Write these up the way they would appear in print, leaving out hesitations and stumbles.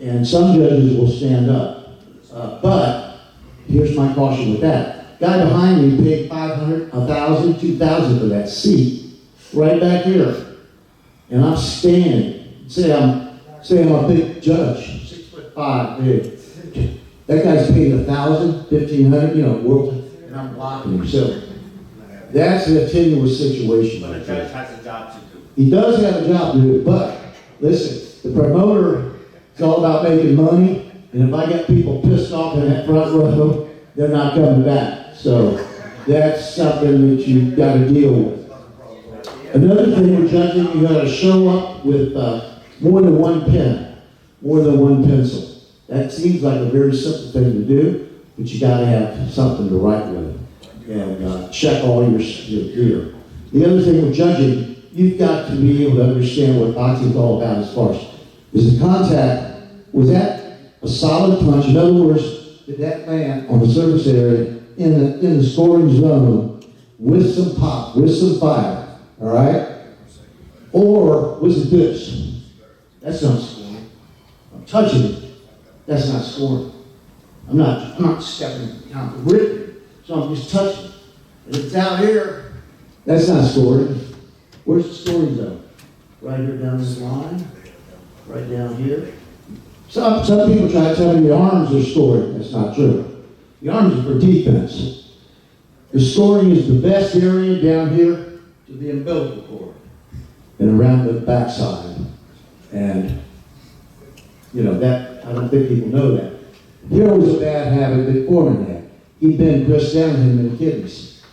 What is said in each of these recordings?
and some judges will stand up. But here's my caution with that. Guy behind me paid $500, $1,000, $2,000 for that seat right back here. And I'm standing. Say I'm a big judge, 6'5", big. That guy's paid $1,000, $1,500, world, and I'm blocking him. So that's a tenuous situation. But the judge has a job to do. He does have a job to do, but listen, the promoter is all about making money, and if I get people pissed off in that front row, they're not coming back. So that's something that you've got to deal with. Another thing with judging, you got to show up with more than one pen, more than one pencil. That seems like a very simple thing to do, but you got to have something to write with and check all your gear. The other thing with judging, you've got to be able to understand what boxing is all about as far as, is the contact, was that a solid punch? In other words, did that land on the surface area in the scoring zone with some pop, with some fire, all right? Or was it this? That's not scoring. I'm touching it. That's not scoring. I'm not stepping down the grip, so I'm just touching it. And if it's out here, that's not scoring. Where's the scoring zone? Right here down this line, right down here. Some people try to tell me the arms are scoring. That's not true. The arms are for defense. The scoring is the best area down here to the umbilical cord and around the backside. And that I don't think people know that. Here was a bad habit that Foreman had. He bent Chris down with him in the kidneys.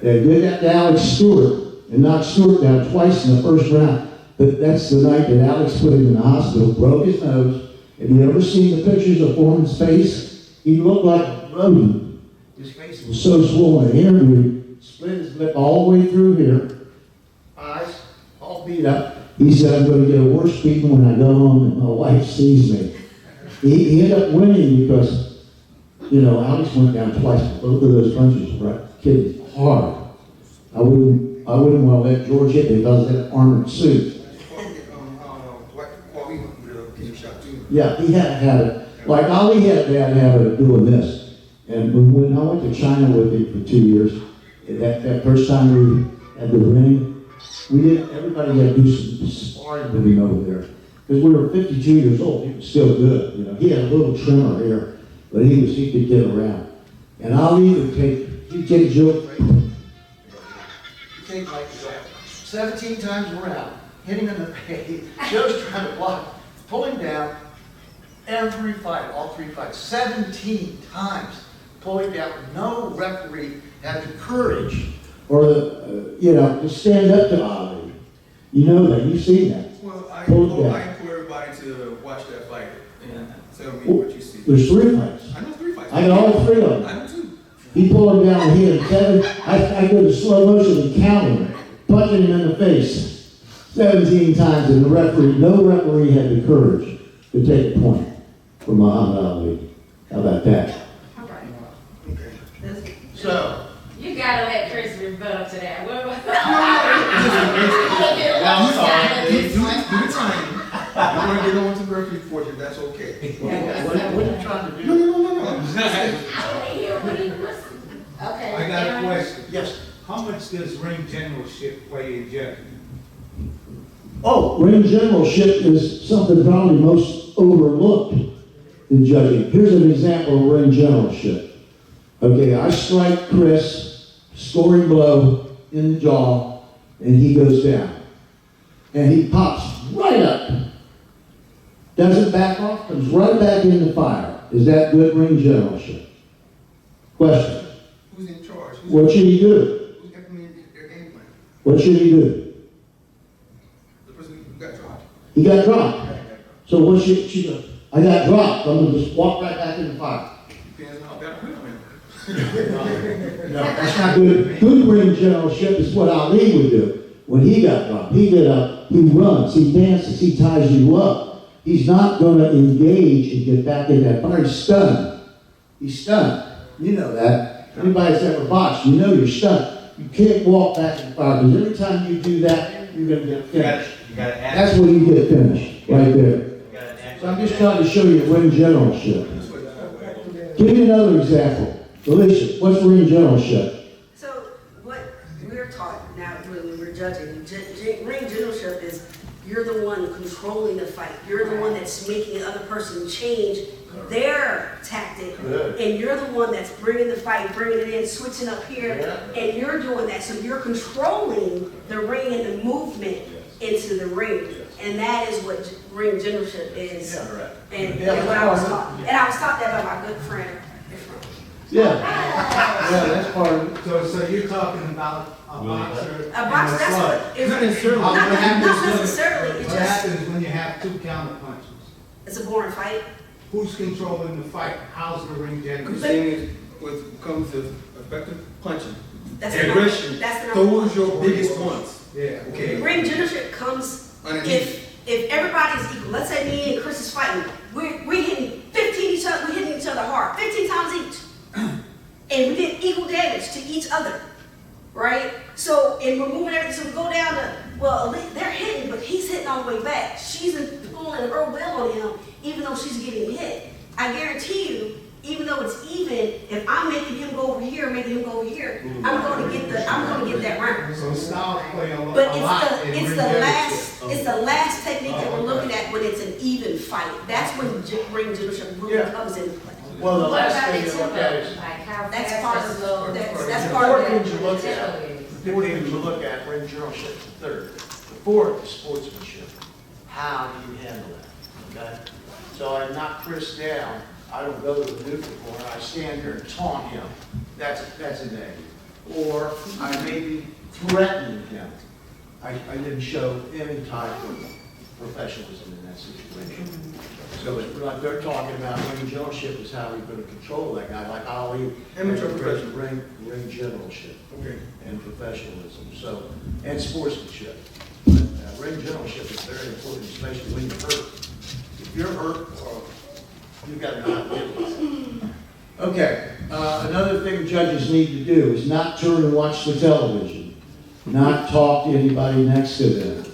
They did that to Alex Stewart and knocked Stewart down twice in the first round. But that's the night that Alex put him in the hospital, broke his nose. Have you ever seen the pictures of Foreman's face? He looked like a rodent. His face was so swollen here, he split his lip all the way through here. Eyes all beat up. He said, I'm going to get a worse beating when I go home and my wife sees me. He ended up winning because, Alex went down twice. Both of those punches were kid hard. I wouldn't want to let George hit me because of that armored suit. Yeah, he had a habit. Like Ali had a bad habit of doing this. And when I went to China with him for 2 years, that first time we had the ring, everybody had to do some sparring with him over there. Because we were 52 years old, he was still good. He had a little trimmer here, but he could get around. And Ali would he'd take Joe, he'd take like 17 times around, hit him in the face. Joe's trying to block, pull him down. Every fight, all 3 fights, 17 times, pulling down. No referee had the courage or to stand up to Ali. You know that. You've seen that. Well, I implore everybody to watch that fight and tell me what you see. There's 3 fights. I know 3 fights. I got all 3 of them. I know 2. He pulled him down and hit him 7. I go to slow motion and count him, punching him in the face 17 times, and no referee had the courage to take a point from Muhammad Ali. How about that? All right. So. You gotta let Chris rebuttal to that. I'm sorry. Do the time. You want to get on to the referee portion, that's okay. What are you trying to do? No. Okay. I got a question. Yes. How much does ring generalship play in judging? Oh, ring generalship is something probably most overlooked in judging. Here's an example of ring generalship. Okay, I strike Chris, scoring blow in the jaw, and he goes down. And he pops right up. Doesn't back off, comes right back in the fire. Is that good ring generalship? Question. Who's in charge? What should he do? Who's implementing their game plan? What should he do? The person who got dropped. He got dropped. So what should she do? I got dropped. I'm going to just walk right back in the fire. Depends on how bad a win. No, that's not good. Good ring generalship is what Ali would do when he got dropped. He runs, he dances, he ties you up. He's not going to engage and get back in that fire. He's stunned. He's stunned. You know that. Anybody that's ever boxed, you know you're stunned. You can't walk back in the fire because every time you do that, you're going to get finished. You gotta add. That's when you get finished, right there. So I'm just trying to show you ring generalship. Give me another example. Alicia, what's ring generalship? So what we're taught now when we're judging, ring generalship is you're the one controlling the fight. You're the one that's making the other person change their tactic. Good. And you're the one that's bringing the fight, bringing it in, switching up here, and you're doing that. So you're controlling the ring and the movement into the ring. And that is what ring generalship is. And what I was taught. And I was taught that by my good friend. Yeah. Yeah, that's part of it. So you're talking about a boxer. A box, that's what, it's Not necessarily. not necessarily, it's What just, happens when you have two counter punches? it's a boring fight. Who's controlling the fight? How's the ring The generated? thing is, what comes to effective punching, That's the aggression, that's the number those one. your biggest ones. Yeah. Okay. Ring generalship comes if everybody's equal. Let's say me and Chris is fighting. We're hitting 15 each other. We're hitting each other hard, 15 times each, and we did equal damage to each other, right? So and we're moving everything. So we go down to they're hitting, but he's hitting all the way back. She's pulling her will on him, even though she's getting hit. I guarantee you, even though it's even, if I'm making him go over here, making him go over here, I'm going to get that round. So styles play a lot. But in it's ring the generalship. last technique that we're looking at when it's an even fight. That's when ring generalship really comes into play. Well, the What last about thing the you look at is, tempo? Like how That's fast part does of it go? that's the part four of things you it. look The at, tempo is. the four things you look at, ring generalship, the third. The fourth is sportsmanship. How do you handle that, okay? So I knock Chris down, I don't go to the neutral corner, I stand here and taunt him. That's a negative. Or I may be threatening him. I didn't show any type of professionalism in that situation. So like they're talking about ring generalship is how we're going to control that guy, like Ali. Amateur professional. Ring generalship Okay. and professionalism, so, and sportsmanship. Ring generalship is very important, especially when you're hurt. If you're hurt, you've got to know how to deal with it. Okay, another thing judges need to do is not turn and watch the television, not talk to anybody next to them.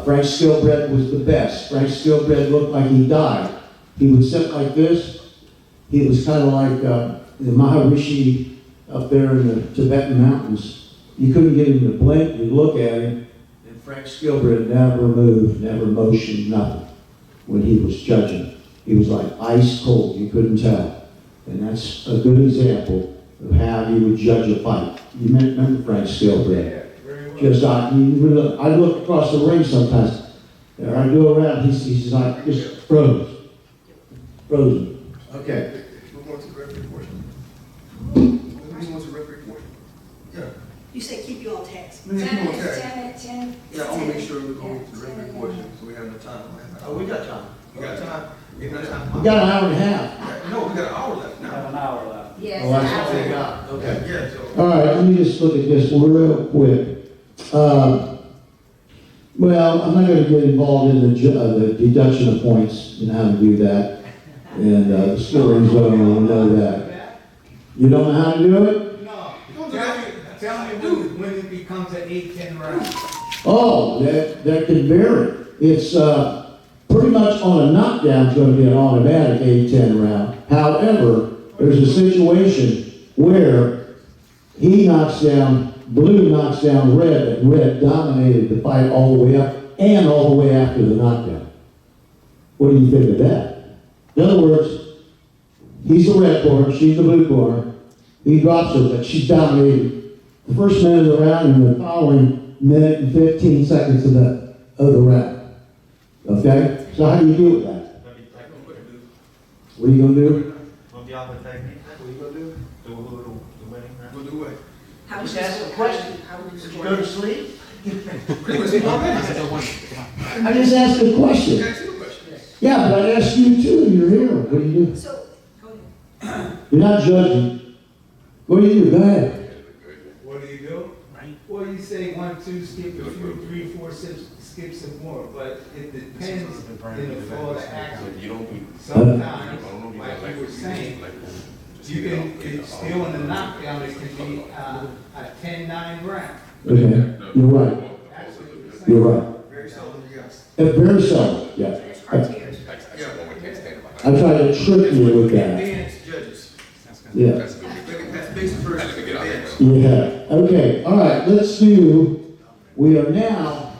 Frank Skilbred was the best. Frank Skilbred looked like he died. He would sit like this. He was kind of like the Maharishi up there in the Tibetan mountains. You couldn't get him to blink. You'd look at him, and Frank Skilbred never moved, never motioned, nothing. When he was judging, he was like ice cold. You couldn't tell. And that's a good example of how you would judge a fight. You remember Frank Skilbred? Just I look across the ring sometimes. There I go around. He's like just frozen. Okay. Move on to the referee portion. Move on to the referee portion. Yeah. You said keep you on task. Move on 10 to that. 10. Yeah, I want to make sure we go to the referee portion, so we have enough time. Oh, we got time. We got time? We got time. We got an hour and a half. Yeah, no, we got an hour left now. Yes. Oh, that's all we got. Okay. Yeah, so. All right, let me just look at this real quick. Well, I'm not going to get involved in the deduction of points and how to do that. And the scoring zone, I know that. You don't know how to do it? No. Tell me when it becomes an 8-10 round. Oh, that can vary. It's pretty much on a knockdown, it's going to be an automatic 8-10 round. However, there's a situation where blue knocks down red, and red dominated the fight all the way up and all the way after the knockdown. What do you think of that? In other words, he's the red corner, she's the blue corner. He drops her, but she's dominated the first minute of the round and the following minute and 15 seconds of the round. Okay? So how do you deal with that? What are you going to do? What are y'all technique? What are you going to do? The winning round? We'll do what? How would Just you ask score? a question. How would you Did you score? go to sleep? Pretty much 4 minutes. I just asked a question. Ask you a question. Yeah, but I asked you too. You're here. What do you do? So, go ahead. You're not judging. What do you do? Go ahead. What do you do? Well, you say 1, 2, skip a few, 3, 4, skip some more, but it depends in the flow of the action. Sometimes, like you were saying, you can, still in the knockdown, it can be a 10-9 round. Okay. You're right. That's what you were saying. You're right. Very seldom, yes. Very seldom. Yeah. There's criteria. Yeah, I try to trick you with that. Advanced judges. Yeah. That's basic first. Advanced. Yeah, okay, all right, we are now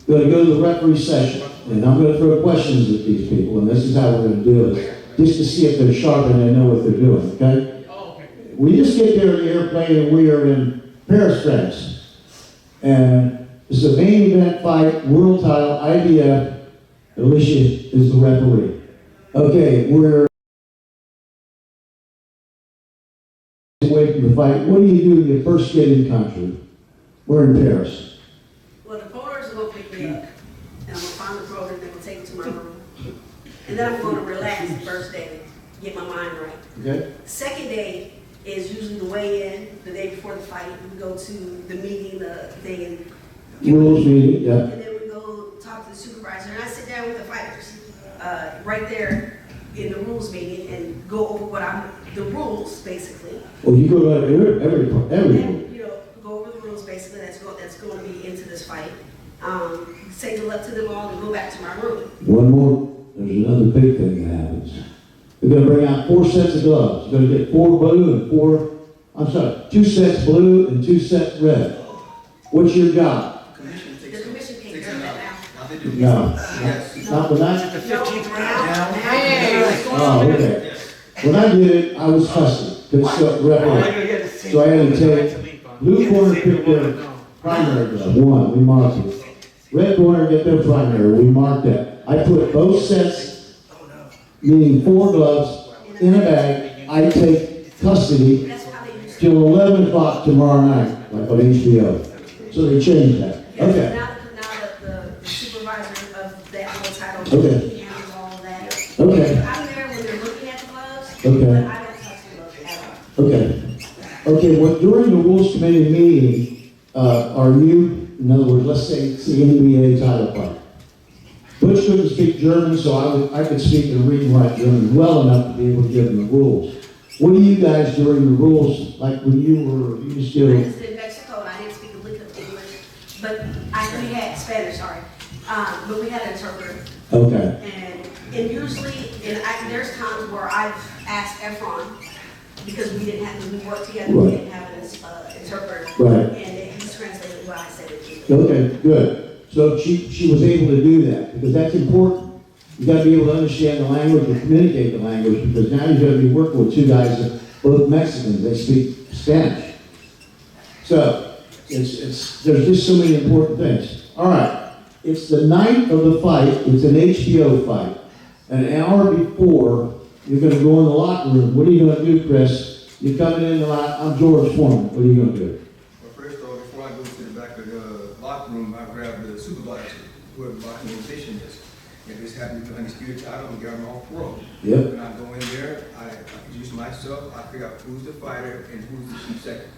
going to go to the referee session. And I'm going to throw questions at these people, and this is how we're going to do it. Just to see if they're sharp and they know what they're doing, okay? We just get there in the airplane and we are in Paris, France. And it's a main event fight, world title, IBF. Alicia is the referee. Okay, we're away from the fight. What do you do when you first get in country? We're in Paris. Well, the promoters are gonna pick me up, and I'm gonna find the promoter, and they're gonna take me to my room. And then I'm gonna relax the first day, get my mind right. Okay? Second day is usually the weigh-in, the day before the fight. We go to the meeting, the thing, Rules meeting, yeah. and then we go talk to the supervisor, and I sit down with the fighters, right there in the rules meeting, and go over the rules, basically. Well, you go to every room. And, go over the rules, basically, that's going to be into this fight. Say good luck to them all and go back to my room. One more, there's another big thing that happens. We're going to bring out 4 sets of gloves. You're going to get 4 blue and 2 sets blue and 2 sets red. What's your job? The commission can't turn that down. No. Yes. Not when I, The 15th round. oh, okay. When I did it, I was hustling. Good stuff, referee. So I had to take, blue corner picked their primary glove, 1, we marked it. Red corner get their primary, we marked that. I put both sets, meaning 4 gloves, in a bag. I take custody That's how they use it. till 11 o'clock tomorrow night, like on HBO. So they changed that. Yes, Okay. now the supervisor of that whole title, Okay. he handles all of that. Okay. I'm there when they're looking at the gloves, Okay. but I don't touch the gloves at all. Okay. Okay, well, during the rules committee meeting, are you, in other words, let's say it's the NBA title fight. Butch couldn't speak German, so I could speak and read and write German well enough to be able to give him the rules. What do you guys during the rules, like when you just I do? was in Mexico and I didn't speak a lick of English, but we had Spanish, sorry, but we had an interpreter. Okay, And usually, there's times where I've asked Efron, because we worked together, we Right. didn't have an interpreter. Right. And he's translated what I said it to. okay, good. So she was able to do that, because that's important. You gotta be able to understand the language and communicate the language, because now you're gonna be working with 2 guys that both Mexicans, they speak Spanish. So, there's just so many important things. All right, it's the night of the fight, it's an HBO fight. An hour before, you're gonna go in the locker room. What are you gonna do, Chris? You're coming in the locker, I'm George Foreman, what are you gonna do? Well, first of all, before I go to the back of the locker room, I grab the supervisor, whoever the boxing organization is. If it's happening to undisputed title, I'm gonna all pro. Yep. When I go in there, I introduce myself, I figure out who's the fighter and who's the chief second.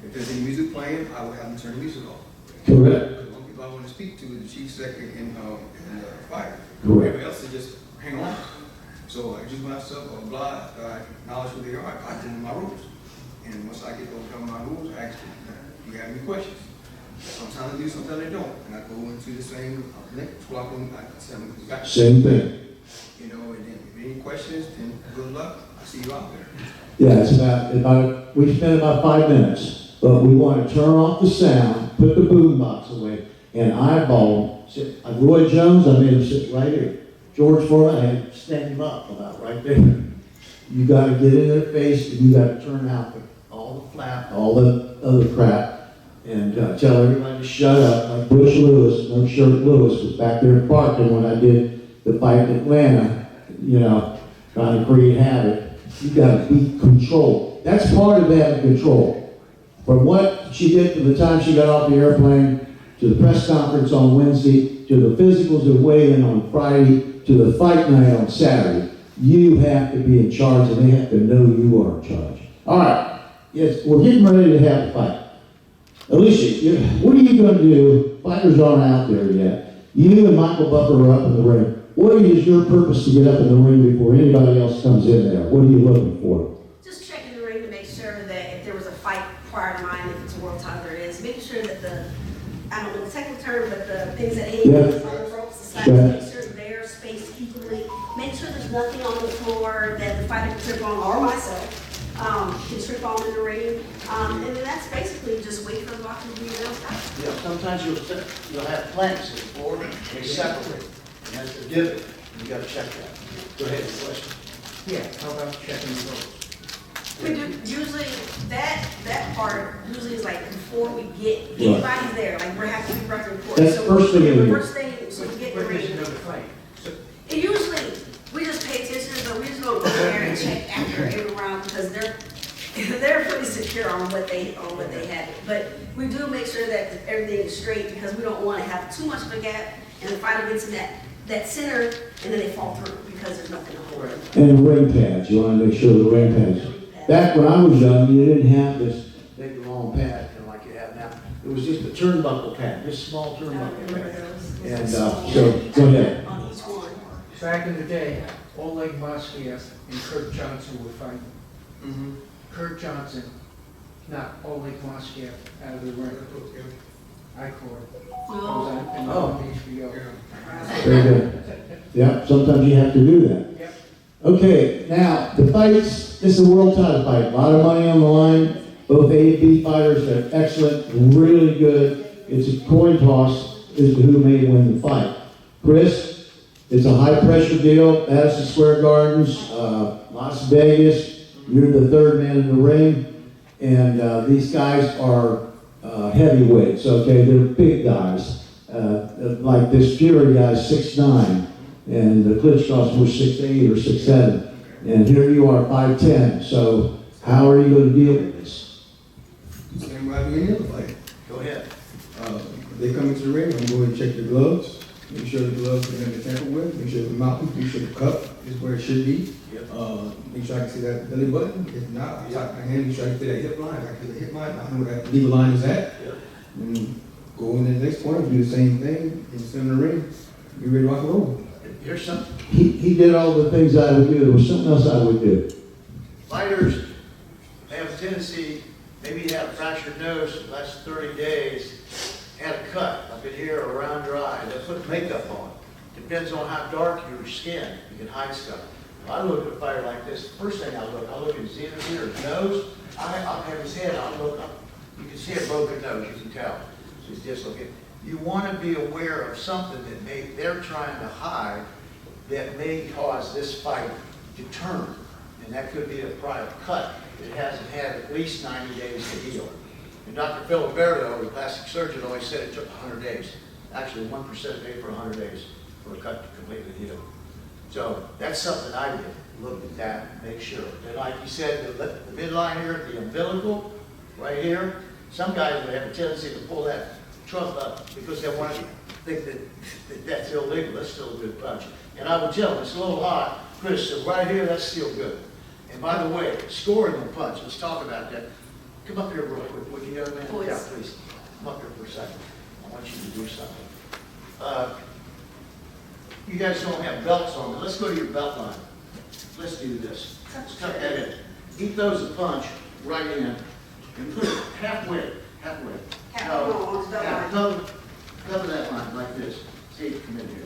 If there's any music playing, I will have them turn the music off. Correct. The only people I want to speak to is the chief second and the fighter. Correct. Everybody else is just hang on. So I introduce myself, blah, I acknowledge who they are, I give them my rules. And once I get over my rules, I ask them, do you have any questions? Sometimes they do, sometimes they don't. And I go into the same locker room, I tell them, got you. Same thing. You know, and then if any questions, then good luck. I see you out there. Yeah, it's about, we spent about 5 minutes, but we want to turn off the sound, put the boom box away, and eyeball, Roy Jones, I made him sit right here. George Foreman, I had to stand him up about right there. You got to get in their face, and you got to turn out all the flap, all the other crap, and tell everybody to shut up, like Bush Lewis, no shirt Lewis, was back there parking when I did the fight in Atlanta, trying to create havoc. You got to be controlled. That's part of having control. From what she did from the time she got off the airplane, to the press conference on Wednesday, to the physicals that weigh in on Friday, to the fight night on Saturday, you have to be in charge, and they have to know you are in charge. All right, yes, we're getting ready to have a fight. Alicia, what are you going to do? Fighters aren't out there yet. You and Michael Buffer are up in the ring. What is your purpose to get up in the ring before anybody else comes in there? What are you looking for? Just checking the ring to make sure that if there was a fight prior to mine, if it's a world title, there is, making sure that I don't know the technical term, but the things that hang on the ropes, make sure they're spaced equally, make sure there's There's nothing on the floor that the fighter can trip on, or myself, can trip on in the ring. And then that's basically just wait for the boxers to be real tough. Yeah, sometimes you'll have planks in the floor, they separate, and that's the divot, you gotta check that. Go ahead, question. Yeah, how about checking the roads? We do, usually, that part usually is like before we get anybody there, like we're having to be record report. That's So first thing in the First thing, so we get the What is ring. another fight? So, And usually, we just pay attention, but we just don't go there and check after every round because they're pretty secure on what they have. But we do make sure that everything is straight because we don't want to have too much of a gap and the fighter gets in that center and then they fall through because there's nothing to hold them. And the ring pads, you wanna make sure the ring pads. Back when I was young, you didn't have this big long pad, like you have now. It was just a turnbuckle pad, this small turnbuckle pad. And, so, go ahead. On each one. back in the day, Oleg Moskiev and Kurt Johnson were fighting. Mm-hmm. Kurt Johnson knocked Oleg Moskiev out of the ring. I caught it. It was on HBO. Very good. Yeah, sometimes you have to do that. Yep. Okay, now, the fights, this is a world title fight, a lot of money on the line. Both A and B fighters are excellent, really good. It's a coin toss as to who may win the fight. Chris, it's a high pressure deal, Madison Square Gardens, Las Vegas. You're the third man in the ring. And these guys are heavyweights, okay? They're big guys. Like this Fury guy's 6'9", and the Klitschko's were 6'8" or 6'7". And here you are, 5'10". So how are you going to deal with this? Same way I do any other fight. Go ahead. They come into the ring, I'm going to check the gloves, make sure the gloves are never tampered with, make sure the mouthpiece, make sure the cup is where it should be. Make sure I can see that belly button. If not, I top my hand, make sure I can feel that hip line. If I can feel the hip line, I know where that legal line is at. And go in the next corner, do the same thing, and sit in the ring, be ready to rock and roll. Here's something. He did all the things I would do. There was something else I would do. Fighters have a tendency, maybe you have a fractured nose for the last 30 days, had a cut up in here or around your eye. They put makeup on. Depends on how dark your skin. You can hide stuff. If I look at a fighter like this, first thing I look at his ear, his nose. I'll have his head. I'll look up. You can see a broken nose. You can tell. So he's dislocated. You want to be aware of something that they're trying to hide that may cause this fight to turn. And that could be a prior cut that hasn't had at least 90 days to heal. And Dr. Filiberto, the plastic surgeon, always said it took 100 days. Actually, 1% a day for 100 days for a cut to completely heal. So that's something I did. Look at that, make sure. And like you said, the midline here, the umbilical, right here, some guys would have a tendency to pull that trunk up because they want to think that that's illegal. That's still a good punch. And I would tell them, it's a little hot. Chris, so right here, that's still good. And by the way, scoring the punch, let's talk about that. Come up here real quick, would you, young man? Please. Yeah, please. Come up here for a second. I want you to do something. You guys don't have belts on, but let's go to your belt line. Let's do this. Let's tuck that in. He throws a punch right in and put it halfway. Cover that line like this. See, come in here.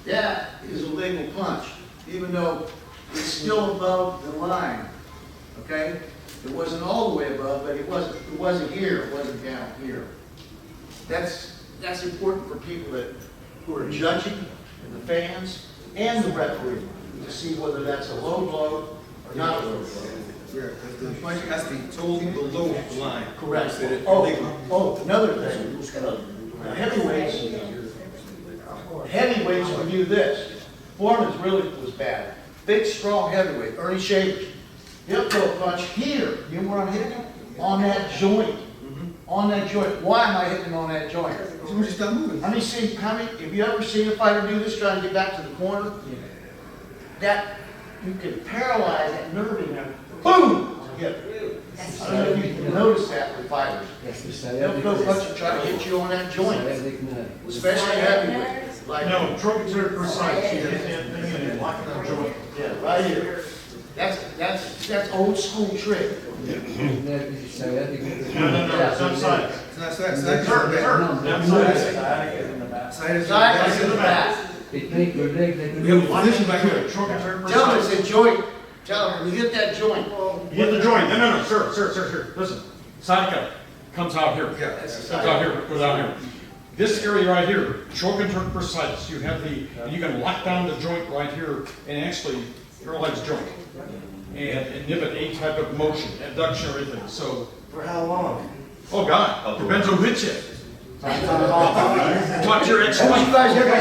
That is a legal punch, even though it's still above the line. Okay? It wasn't all the way above, but it wasn't here, it wasn't down here. That's important for people who are judging, and the fans, and the referee, to see whether that's a low blow or not a low blow. Yeah, because the punch has to be totally below the line. Correct. Consider it illegal. Another thing. Heavyweights will do this. Foreman's really was bad. Big, strong heavyweight, Ernie Shavers. He'll throw a punch here. You know where I'm hitting him? On that joint. On that joint. Why am I hitting him on that joint? As soon as you stop moving. Have you ever seen a fighter do this, trying to get back to the corner? That, you can paralyze that nerve in there. Boom! Hit. I don't know if you can notice that with fighters. They'll go punch and try to hit you on that joint. Especially heavyweight. Like, No, trunk is precise. You hit that thing and you're locking that joint. yeah, right here. That's old school trick. No, it's outside. It's not side. Turn. Outside. Side is Side is in the back. They make your legs like We have a position back here. Trunk and turn Tell them precise. it's a joint. Tell them, you hit that joint. You hit the joint. No, sir. Listen. Sciatica comes out here. Yeah, that's the Comes out here, goes out here. This area right here, choke and turn precise. You have the, and you can lock down the joint right here and actually paralyze the joint. And inhibit any type of motion, abduction or anything. So, For how long? oh God, depends on which it. Talk to your ex-wife. Have you guys ever been?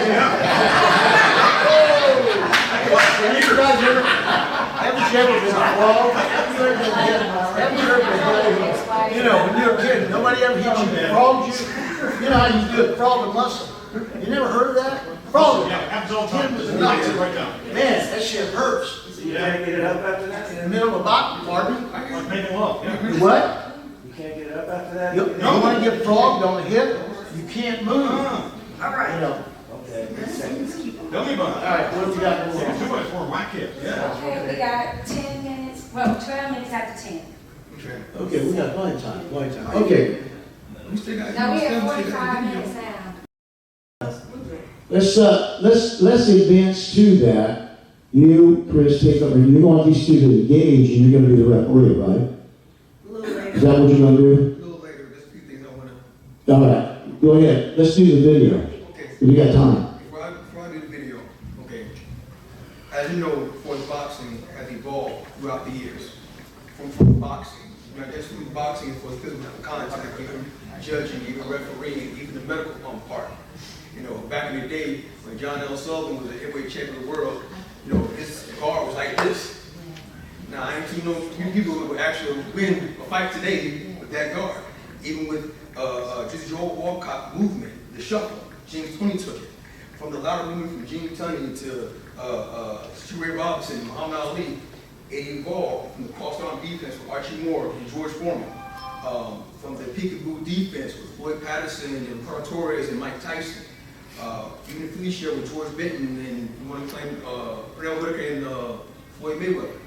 Have you guys ever? Have you ever been flogged? Have you ever been? You know, when you were a kid, nobody ever hit you, frogged you. You know how you do it, frog a muscle. You never heard of that? Frog. Yeah, happens all the time. Kid was It's nuts. right now. Man, that shit hurts. You can't get it up after that? In the middle of a box, pardon? Like making love, yeah. What? You can't get it up after that? You want to get frogged on the hip? You can't move. All You right. know. Okay, makes sense. Dummy bun. All right, what have we got going on? Too much for my kids. Yeah. Okay, we got 10 minutes, well, 12 minutes after 10. Okay. Okay, we got plenty of time. Okay, We still got. No, we have still got 45 video. minutes now. let's advance to that. You, Chris, take over. You want these two to engage, and you're gonna be the referee, right? A little later. Is that what you're gonna do? A little later, there's a few things I wanna, All right, go ahead. Let's do the video. okay. You got time. Before I do the video, okay, as you know, for boxing has evolved throughout the years. From boxing, not just from boxing for physical contact, even judging, even refereeing, even the medical part. You know, back in the day, when John L. Sullivan was the heavyweight champion of the world, you know, his guard was like this. Now, I ain't seen no few people who would actually win a fight today with that guard. Even with just Joe Walcott movement, the shuffle, James Tunney took it. From the lateral movement from Jimmy Tunney to Sugar Ray Robinson, Muhammad Ali, it evolved from the cross-arm defense with Archie Moore and George Foreman. From the peekaboo defense with Floyd Patterson and Carl Torres and Mike Tyson. Even Felicia with George Benton and you want to claim Pernell Whitaker and Floyd Mayweather.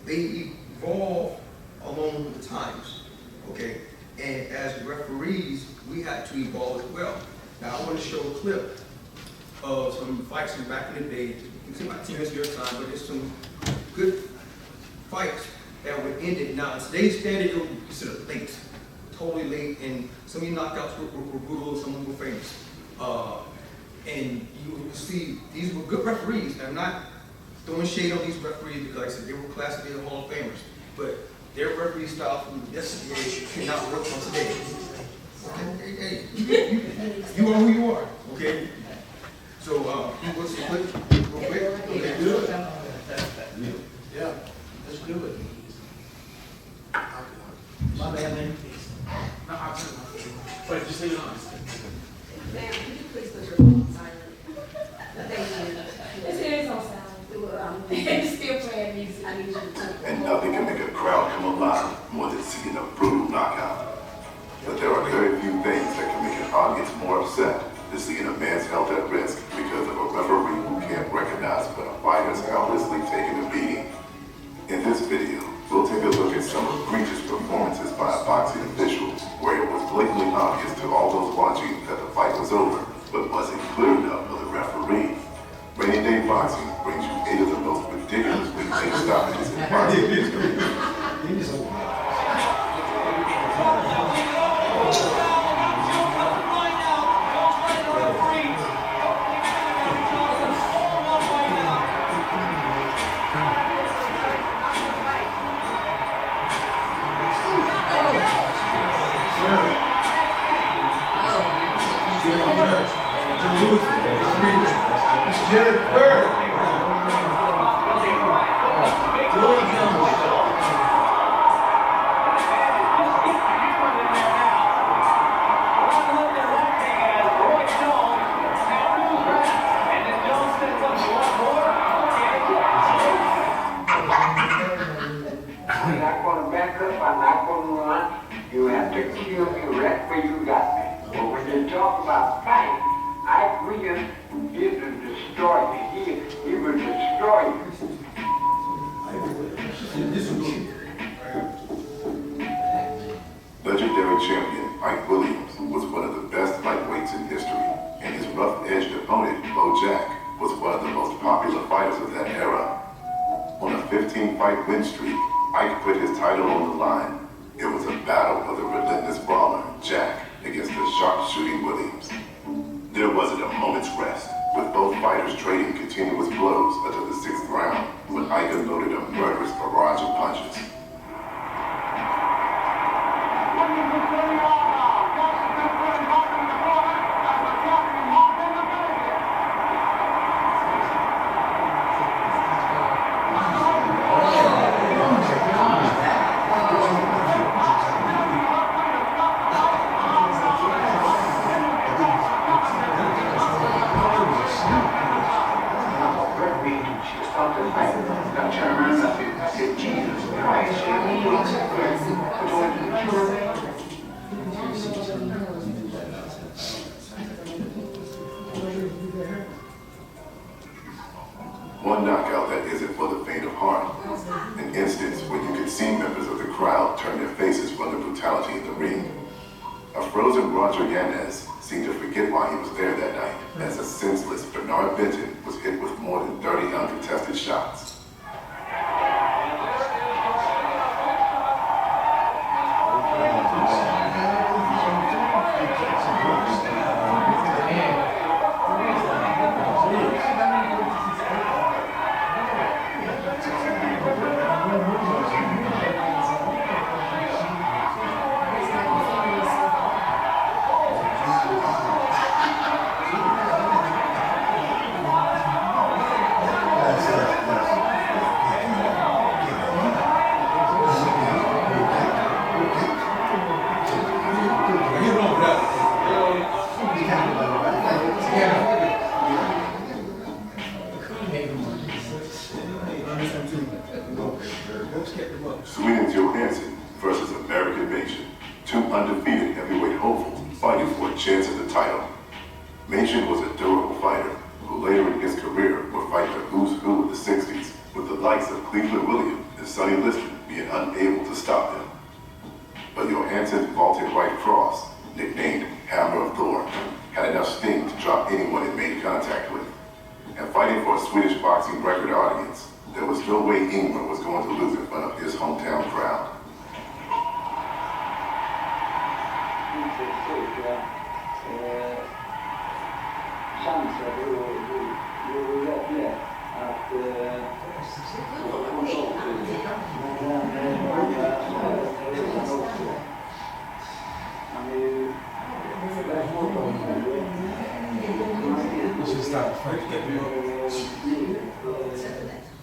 They evolve along with the times, okay? And as referees, we had to evolve as well. Now I want to show a clip of some fights from back in the day. You can see my team is your time, but there's some good fights that were ended. Now in today's standard, it would be considered late, totally late, and some of the knockouts were brutal, some of them were famous. And you will see these were good referees. I'm not throwing shade on these referees because, like I said, they were classically Hall of Famers. But their referee style from yesterday cannot work on today. Okay, hey, you are who you are. Okay. So we'll see quick, real quick. Okay, good. Yeah, let's do it. My bad, man. Wait, just leave it on. Ma'am, could you please put your phone on silent? Thank you. It's here, it's on sound. It's still playing music. I need you to take And nothing can make a crowd come alive more than seeing a brutal knockout. But there are very few things that can make an audience more upset than seeing a man's health at risk because of a referee who can't recognize when a fighter is helplessly taking a beating. In this video, we'll take a look at some egregious performances by a boxing official where it was blatantly obvious to all those watching that the fight was over, but wasn't clear enough for the referee. Rainy Day Boxing brings you 8 of the most ridiculously late stoppages in boxing history. Jared Bird. I'm not going to back up, I'm not going to run. You have to kill me right where you got me. But when you talk about fight, we just here to destroy you. He will destroy you. Legendary champion Mike Williams was one of the best lightweights in history, and his rough-edged opponent, Bo Jack, 2-fight win streak, Ike put his title on the line. It was a battle of the relentless brawler, Jack, against the sharpshooting Williams. There wasn't a moment's rest, with both fighters trading continuous blows until the 6th round, when Ike unloaded a murderous barrage of punches. One knockout that isn't for the faint of heart. An instance when you could see members of the crowd turn their faces from the brutality in the ring. A frozen Roger Yanez seemed to forget why he was there that night, as a senseless Bernard Benton was hit with more than 30 uncontested shots. Sweden Johansson versus American Nation, 2 undefeated heavyweight hopefuls fighting for a chance at the title. Nation was a durable fighter who later in his career would fight the who's who of the 60s, with the likes of Cleveland Williams and Sonny Liston being unable to stop them. But Johansson's vaulted right cross, nicknamed Hammer of Thor, had enough sting to drop anyone it made contact with. And fighting for a Swedish boxing record audience, there was no way Ingvar was going to lose in front of his hometown crowd.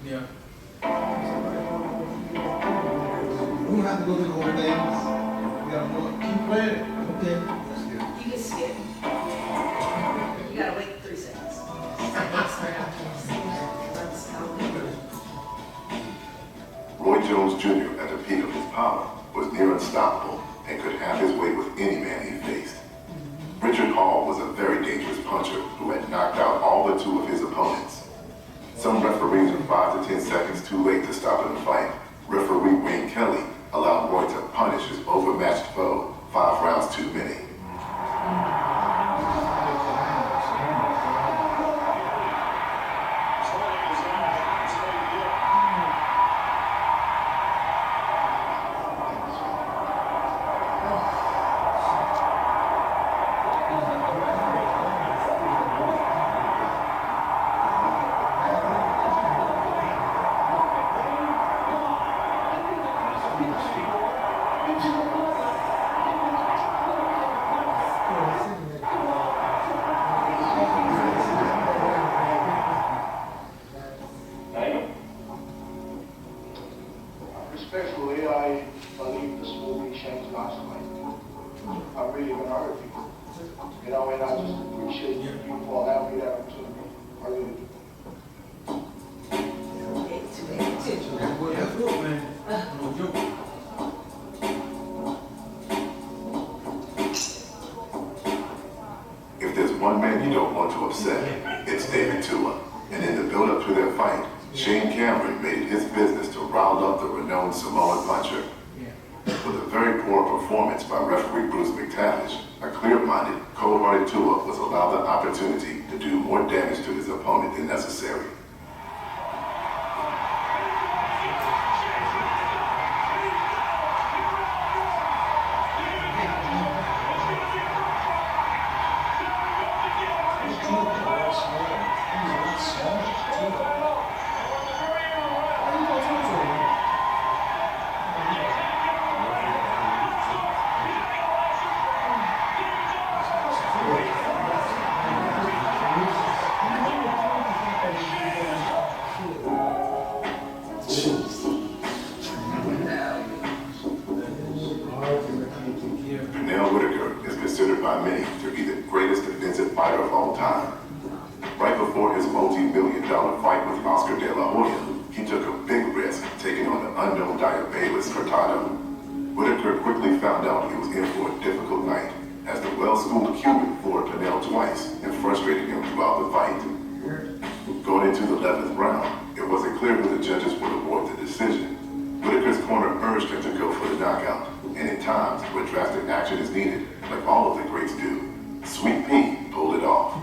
Yeah. We don't have to go through the whole thing. We gotta go. Keep playing. Okay. Let's do it. You can skip. You gotta wait 3 seconds. Roy Jones Jr., at the peak of his power, was near unstoppable and could have his way with any man he faced. Richard Hall was a very dangerous puncher who had knocked out all but 2 of his opponents. Some referees were 5 to 10 seconds too late to stop in the fight. Referee Wayne Kelly allowed Roy to punish his overmatched foe 5 rounds too many. Respectfully, I believe this movie changed my life. I'm really gonna hurt people. You know, and I just appreciate you for allowing me that opportunity. I really do. That's good, man. No joke. If there's one man you don't want to upset, it's David Tua. And in the build-up to their fight, Shane Cameron made it his business to rile up the renowned Samoan puncher. With a very poor performance by referee Bruce McTavish, a clear-minded, cold-hearted Tua was allowed the opportunity to do more damage to his opponent than necessary. $200 fight with Oscar De La Hoya, he took a big risk taking on the unknown Diabetes Cortado. Whitaker quickly found out he was in for a difficult night, as the well-schooled Cuban floored Pinell twice and frustrated him throughout the fight. Going into the 11th round, it wasn't clear who the judges would award the decision. Whitaker's corner urged him to go for the knockout, and in times where drastic action is needed, like all of the greats do, Sweet Pea pulled it off.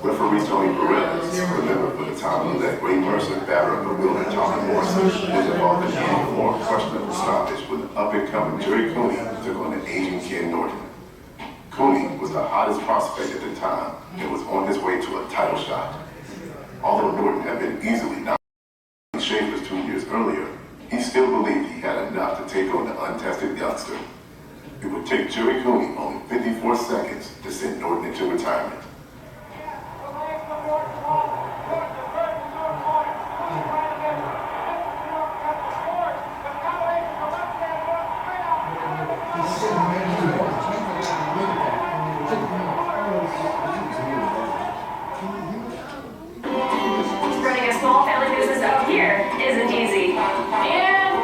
Referee Tony Perez is remembered for the time when that Ray Mercer batter of bewildered Tommy Morrison was involved in the uniform questionable stoppage when the up-and-coming Jerry Cooney took on the aging Ken Norton. Cooney was the hottest prospect at the time and was on his way to a title shot. Although Norton had been easily knocked out Schaefer's 2 years earlier, he still believed he had enough to take on the untested youngster. It would take Jerry Cooney only 54 seconds to send Norton into retirement. Running a small family business out here isn't easy. And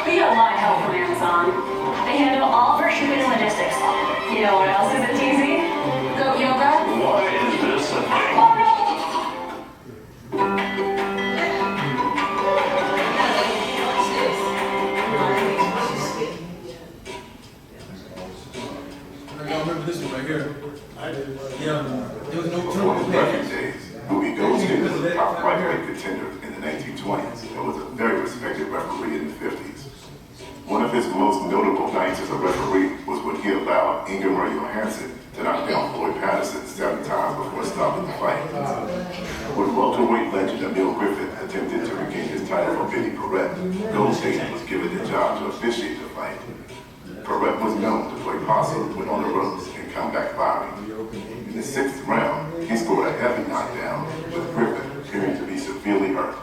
we got a lot of help from Amazon. They handle all of our shipping and logistics. You know what else isn't easy? Goat yoga. Why is this a thing? I remember this one right here. Yeah, there was no Before his turn. record days, Ruby Goldstein was a top lightweight contender in the 1920s and was a very respected referee in the 50s. One of his most notable nights as a referee was when he allowed Ingemar Johansson to knock down Floyd Patterson 7 times before stopping the fight. When welterweight legend Emil Griffith attempted to regain his title from Benny Perret, Goldstein was given the job to officiate the fight. Perret was known to play possum when on the ropes and come back firing. In the 6th round, he scored a heavy knockdown, with Griffith appearing to be severely hurt.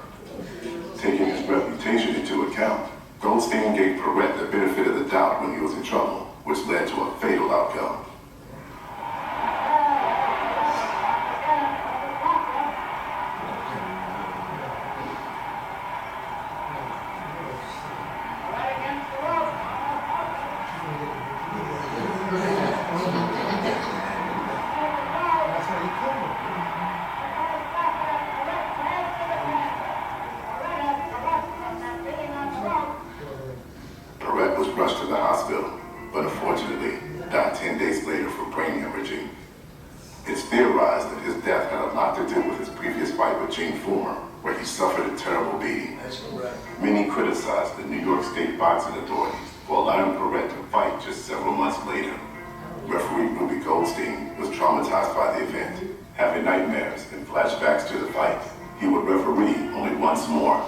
Taking his reputation into account, Goldstein gave Perret the benefit of the doubt when he was in trouble, which led to a fatal outcome. Perret was rushed to the hospital, but unfortunately died 10 days later from brain hemorrhaging. It's theorized that his death had a lot to do with his previous fight with Gene Fullmer, where he suffered a terrible beating. That's correct. Many criticized the New York State boxing authorities for allowing Perret to fight just several months later. Referee Ruby Goldstein was traumatized by the event, having nightmares and flashbacks to the fight. He would referee only once more.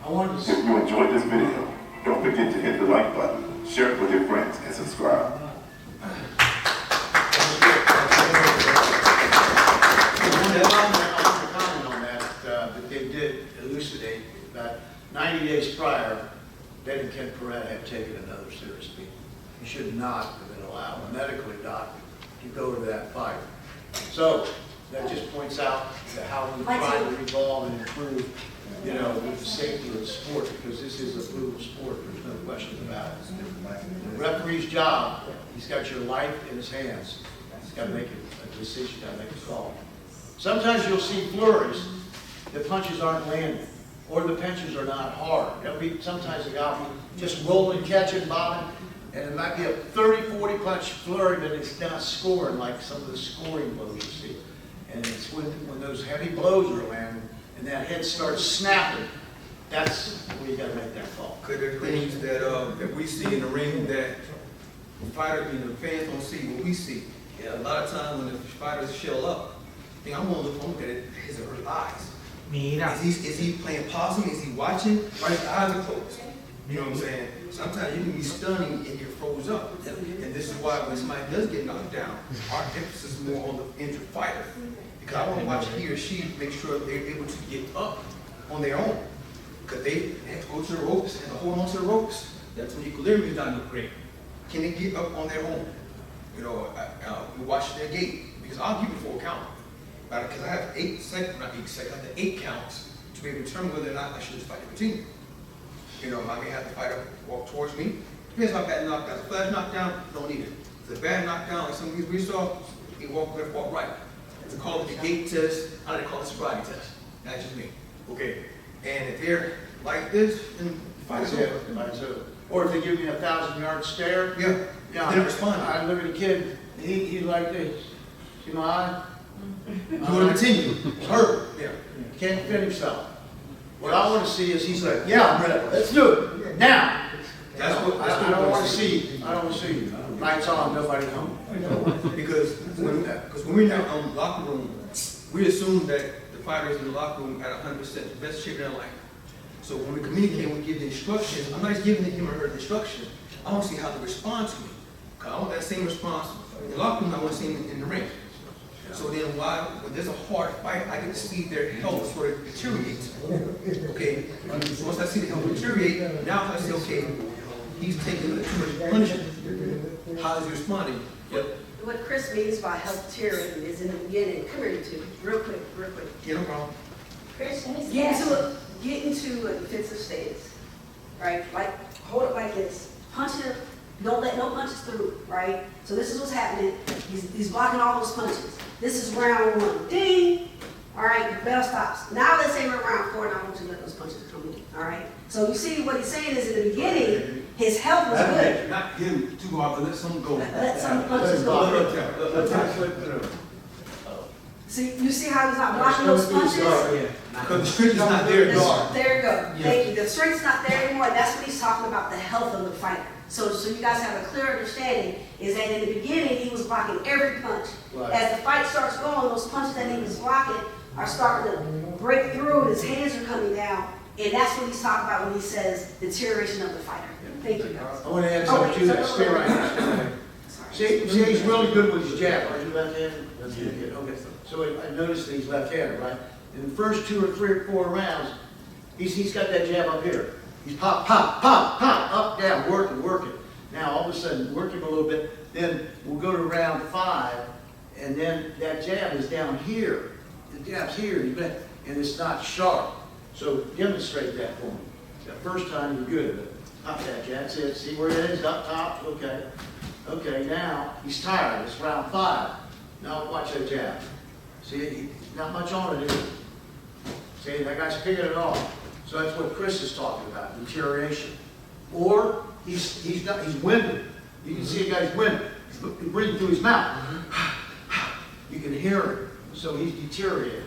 If you enjoyed this video, don't forget to hit the like button, share it with your friends, and subscribe. Comment on that they did elucidate that 90 days prior, Ben and Ken Perret had taken another serious beating. He should not have been allowed medically, doc, to go to that fight. So that just points out to how we try to evolve and improve, you know, with the safety of the sport, because this is a brutal sport. There's no question about it. The referee's job, he's got your life in his hands. He's got to make a decision, got to make a call. Sometimes you'll see flurries, the punches aren't landing, or the punches are not hard. Sometimes the guy will be just rolling, catching, bobbing, and it might be a 30, 40 punch flurry, but it's not scoring like some of the scoring blows you see. And it's when those heavy blows are landing and that head starts snapping, that's where you got to make that call. Could there be things that we see in the ring that the fighter and the fans don't see what we see? Yeah. A lot of times when the fighters shell up, I'm gonna look at it, his or her eyes. Is he playing possum? Is he watching? Or his eyes are closed? You know what I'm saying? Sometimes you can be stunning and you're froze up. And this is why when somebody does get knocked down, our emphasis is more on the injured fighter. Because I want to watch he or she make sure they're able to get up on their own. Because they have to go to the ropes and hold on to the ropes. That's when equilibrium is not great. Can they get up on their own? You know, we watch their gait. Because I'll give it 4 count. Because I have 8 seconds, not 8 seconds, I have the 8 counts to be able to determine whether or not I should just fight to continue. You know, I may have the fighter walk towards me. Depends how bad knockdown. If it's a flash knockdown, don't need it. If it's a bad knockdown, like some of these we saw, he walk left, walk right. It's called the gait test. I like to call it the sobriety test. That's just me. Okay. And if they're like this, then the fight's over. Or if they give me a 1,000-yard stare. Yeah. Yeah. They don't respond. I look at a kid, he's like this. See my eye? You want to continue. It's hurt. Yeah. Can't defend himself. What I want to see is he's like, yeah, I'm ready. Let's do it. Now. That's what I don't want to see. I don't want to see you. Lights on, nobody home. Because when we're in the locker room, we assume that the fighters in the locker room at 100% the best shape of their life. So when we communicate and we give the instructions, I'm not just giving him or her the instructions. I want to see how they respond to me. Because I want that same response in the locker room. I want to see them in the ring. So then when there's a hard fight, I get to see their health sort of deteriorate. Okay, once I see the health deteriorate, now I say, okay, he's taking too much punishment. How is he responding? Yep. What Chris means by health deteriorating is in the beginning. Come here, you two, real quick. Yeah, no problem. Chris, get into a defensive stance, right? Like, hold it like this. Punch it. Don't let no punches through, right? So this is what's happening. He's blocking all those punches. This is round 1. Ding! All right, the bell stops. Now let's say we're round 4, and I want you to let those punches come in, all right? So you see what he's saying is in the beginning, his health was good. Not him too hard, but let some go. Let some punches go. See, you see how he's not blocking those punches? Because the strength is not there, guard. There you go. Thank you. The strength's not there anymore. That's what he's talking about, the health of the fighter. So you guys have a clear understanding is that in the beginning, he was blocking every punch. Right. As the fight starts going, those punches that he was blocking are starting to break through, and his hands are coming down. And that's what he's talking about when he says deterioration of the fighter. Thank you, guys. I want to add something to that. Stay right here. See, he's really good with his jab. Are you left-handed? That's good. Okay. So I noticed that he's left-handed, right? In the first 2 or 3 or 4 rounds, he's got that jab up here. He's pop, pop, pop, pop, up, down, working. Now, all of a sudden, working a little bit, then we'll go to round 5, and then that jab is down here. The jab's here, and it's not sharp. So demonstrate that for me. The first time, you're good at it. Pop that jab, that's it. See where it is, up top? Okay. Okay, now, he's tired. It's round 5. Now, watch that jab. See, not much on it, is it? See, that guy's picking it off. So that's what Chris is talking about, deterioration. Or he's winded. You can see a guy's winded. He's breathing through his mouth. You can hear him. So he's deteriorating.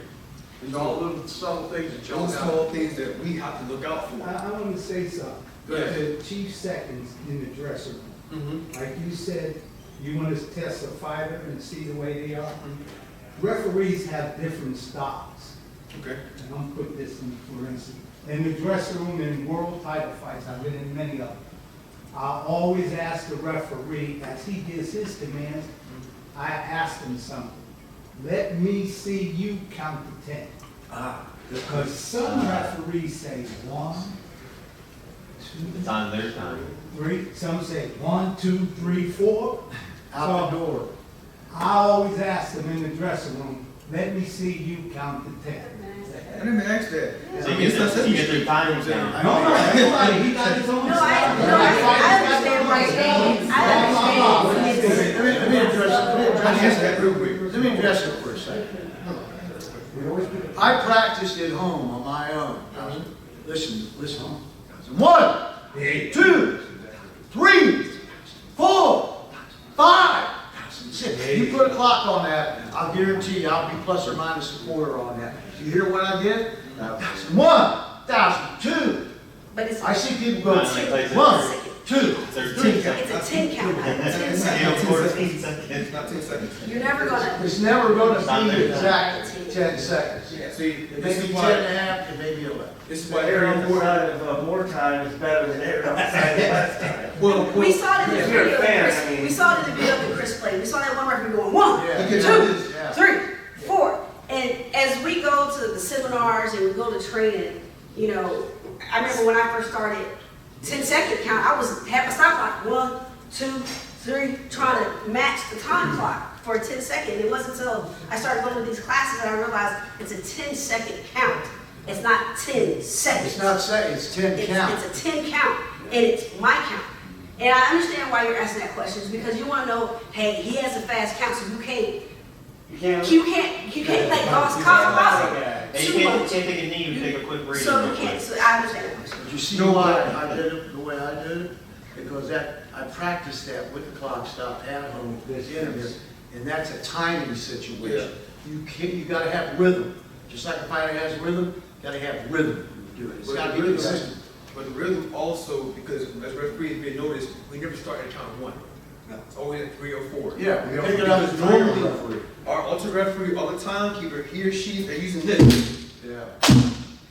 There's all little subtle things that Those small things that we have to look out for. I want to say something. Go ahead. The chief seconds in the dressing room. Like you said, you want to test a fighter and see the way they are. Referees have different styles. Okay. And I'm putting this in for instance. In the dressing room in world title fights, I've been in many of them. I always ask the referee, as he gives his commands, I ask him something. Let me see you count to 10. Because some referees say 1, 2, It's on their time. 3. Some say 1, 2, 3, 4. Out the door. I always ask them in the dressing room, let me see you count to 10. I didn't ask that. So you get their time down. No, everybody, he got his own No, style. I understand what you're saying. I understand. Let me address it for a second. I practiced at home on my own. Listen. 1, 2, 3, 4, 5, 6. You put a clock on that, I'll guarantee you I'll be plus or minus a quarter on that. You hear what I did? 1,000, 2. But it's I see people go 1, 2, 3. It's a 10 count. Not 10 seconds. It's not 10 seconds. You're never gonna. It's never going to be exact. 10 seconds. Yeah, see, It this may is be why, 10 and a half, it may be 11. this is why Air very on the important. side of more time is better than air on the side of less time. Well, We saw it in the If you're a video, fan, Chris, I mean- we saw it in the video that Chris played. We saw that one referee going 1, Yeah. 2, Yeah. 3, 4. And as we go to the seminars and we go to training, you know, I remember when I first started, 10-second count, I was half a stop clock, 1, 2, 3, trying to match the time clock for a 10-second. It wasn't until I started going to these classes that I realized it's a 10-second count. It's not 10 seconds. It's not saying, it's 10 count. It's a 10 count, and it's my count. And I understand why you're asking that question, is because you want to know, hey, he has a fast count, so you can't like cause a buzzer. You can't take a knee and take a quick breather. So you can't, so I understand that question. But you see why I did it the way I did it? Because I practiced that with the clock stop at home, this interview, and that's a timing situation. You gotta have rhythm. Just like a fighter has rhythm, gotta have rhythm to do it. It's But gotta the be rhythm- consistent. But the rhythm also, because as referees, we noticed, we never start at count 1. It's always at 3 or 4. Yeah, we Because pick it up as normally, normal referee. our alternate referee all the time, keeper, he or she, they're using this. Yeah.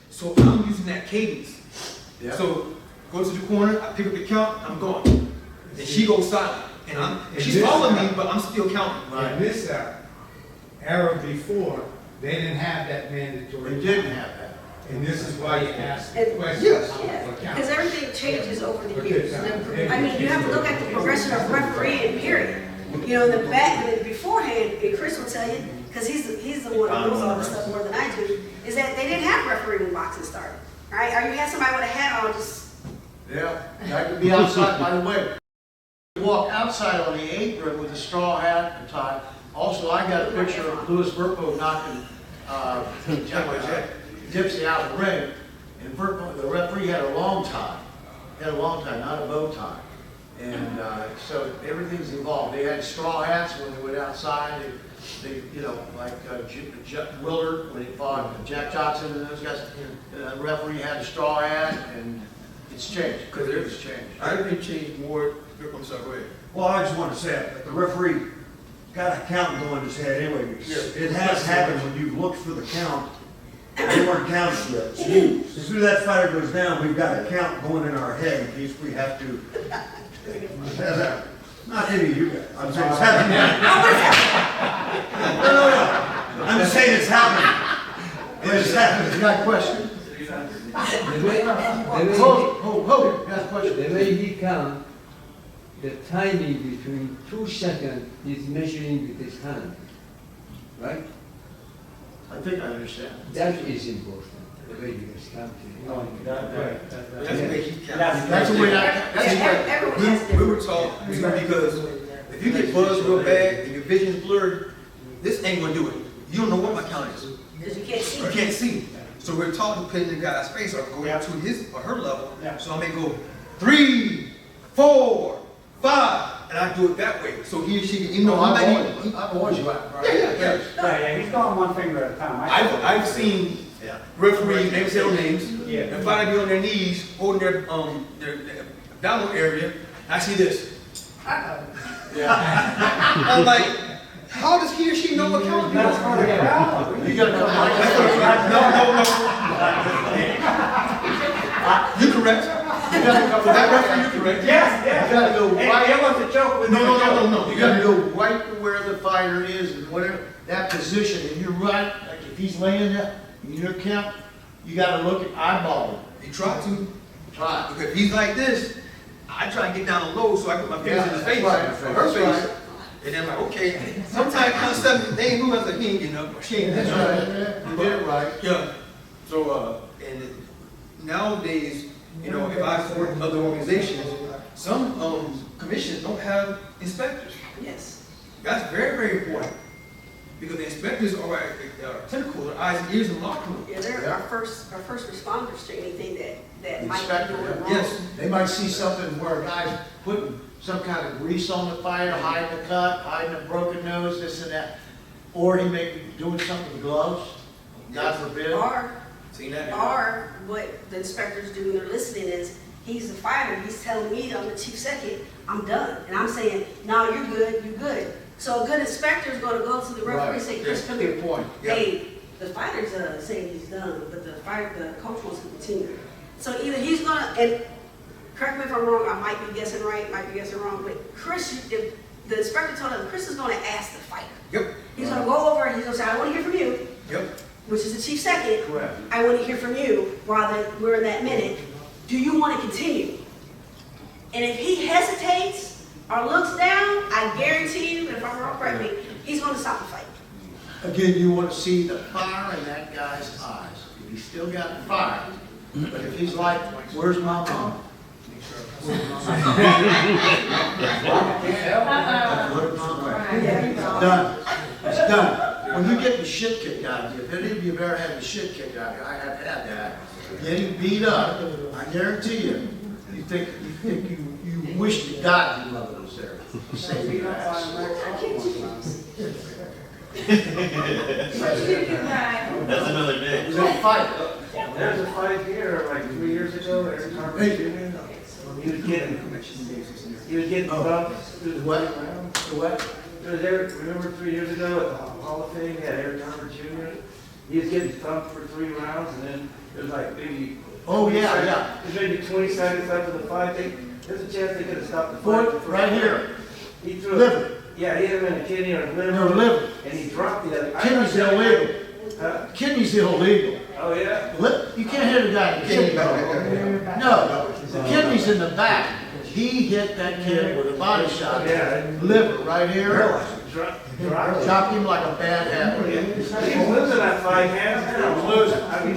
So I'm using that cadence. Yeah. So go to the corner, I pick up the count, I'm gone. And she goes silent. And she's this following time- me, but I'm still counting. In this era before, they didn't have that They mandatory. didn't have that. And this is why you ask And- questions. Yeah, for count. because everything changes over the Okay, years. fine. I mean, you have to look at the progression of refereeing, period. You know, in the back, beforehand, and Chris will tell you, because he's the one who knows all this stuff more than I do, is that they didn't have refereeing when boxing started, right? Or you had somebody with a hat on, just, Yeah, that could be outside, by the way. You walk outside on the apron with a straw hat and tie. Also, I got a picture of Louis Verpo knocking, Dipsy out of the ring. And Verpo, the referee had a long tie. He had a long tie, not a bow tie. And, so everything's involved. They had straw hats when they went outside. They you know, like, Willard, when he fought Jack Johnson and those guys. The referee had a straw hat, and it's changed. Because It's changed. I didn't change more. I'm sorry, go ahead. Well, I just want to say that the referee got a count going in his head anyway, because it has happened when you've looked for the count, they weren't counted yet. So as soon as that fighter goes down, we've got a count going in our head in case we have to. Not any of you guys. I'm saying it's happening. No. I'm just saying it's happening. It just happened. You got a question? The way Got a question? the way he count, the timing between 2 seconds is measuring with his hand, right? I think I understand. That is important, the way you is counting. That's the way he counts. That's the way everyone has We were taught, because if you get buzzed real bad and your vision's blurred, this ain't gonna do it. You don't know what my count is. because you can't see. You can't see. So we're taught to put in the guy's face or go to his or her level. So I may go 3, 4, 5, and I do it that way. So he or she, even though I've always right. Yeah, he's going one finger at a time. I've seen referees, they say their names, and fight be on their knees, holding their abdominal area. I see this. I'm like, how does he or she know what count? That's for the crowd. You gotta come right. You correct. You gotta come For that right. referee, you correct. Yes. You gotta go right. It was a joke with No. You gotta go right to where the fighter is and whatever, that position, and you're right, like if he's laying there, in your count, you gotta look at eyeball him. You try to. Try. Because if he's like this, I try and get down low so I get my fingers in his face, Right, or her that's face. right. And then I'm like, okay, sometimes count 7, they ain't moving, I was like, he ain't getting up, or she ain't That's getting up. right, you did it right. Yeah. So, and nowadays, you know, if I work in other organizations, some commissions don't have inspectors. Yes. That's very, very important. Because the inspectors are tentacles, are eyes and ears in the locker room. Yeah, they're our first responders to anything that might be Inspector, going wrong. Yes. They might see something where a guy's putting some kind of grease on the fighter, hiding a cut, hiding a broken nose, this and that. Or he may be doing something with gloves, God forbid. Seen that? Or what the inspectors do when they're listening is, he's the fighter, he's telling me I'm the chief second, I'm done. And I'm saying, no, you're good. So a good inspector is gonna go to the referee and say, Chris, come here. Good point. Hey, the fighter's saying he's done, but the coach wants to continue. So either he's gonna, and correct me if I'm wrong, I might be guessing right, might be guessing wrong, but Chris, if the inspector told him, Chris is gonna ask the fighter. Yep. He's gonna go over and he's gonna say, I wanna hear from you, Yep. which is the chief second. Correct. I wanna hear from you while we're in that minute. Do you wanna continue? And if he hesitates or looks down, I guarantee you, if I'm wrong, correct me, he's gonna stop the fight. Again, you want to see the fire in that guy's eyes. If he's still got the fire, but if he's like, where's my mom? Where's my mom? It's done. It's done. When you get the shit kicked out of you, if any of you have ever had the shit kicked out of you, I have had that. Getting beat up, I guarantee you, you wish to God your mother was there to save your ass. That's another day. There's a fight. There's a fight here, like 3 years ago, Eric Harper Jr. He was getting bumped through the What? round. The what? It was Eric, remember 3 years ago at the Hall of Fame, he had Eric Harper Jr. He was getting thumped for 3 rounds, and then it was like maybe. Oh, yeah, yeah. It was maybe 20 seconds after the fight. There's a chance they could have stopped the fight. Foot, right here. He threw Liver. Yeah, he hit him in the kidney or liver. No, liver. And he dropped the other. Kidney's illegal. Huh? Kidney's illegal. Oh, yeah? You can't hit a guy in the kidney. No, the kidney's in the back. He hit that kid with a body shot. Yeah. Liver, right here. Dropped. Chopped him like a bad habit. He was losing that fight, hands down. Losing. I mean,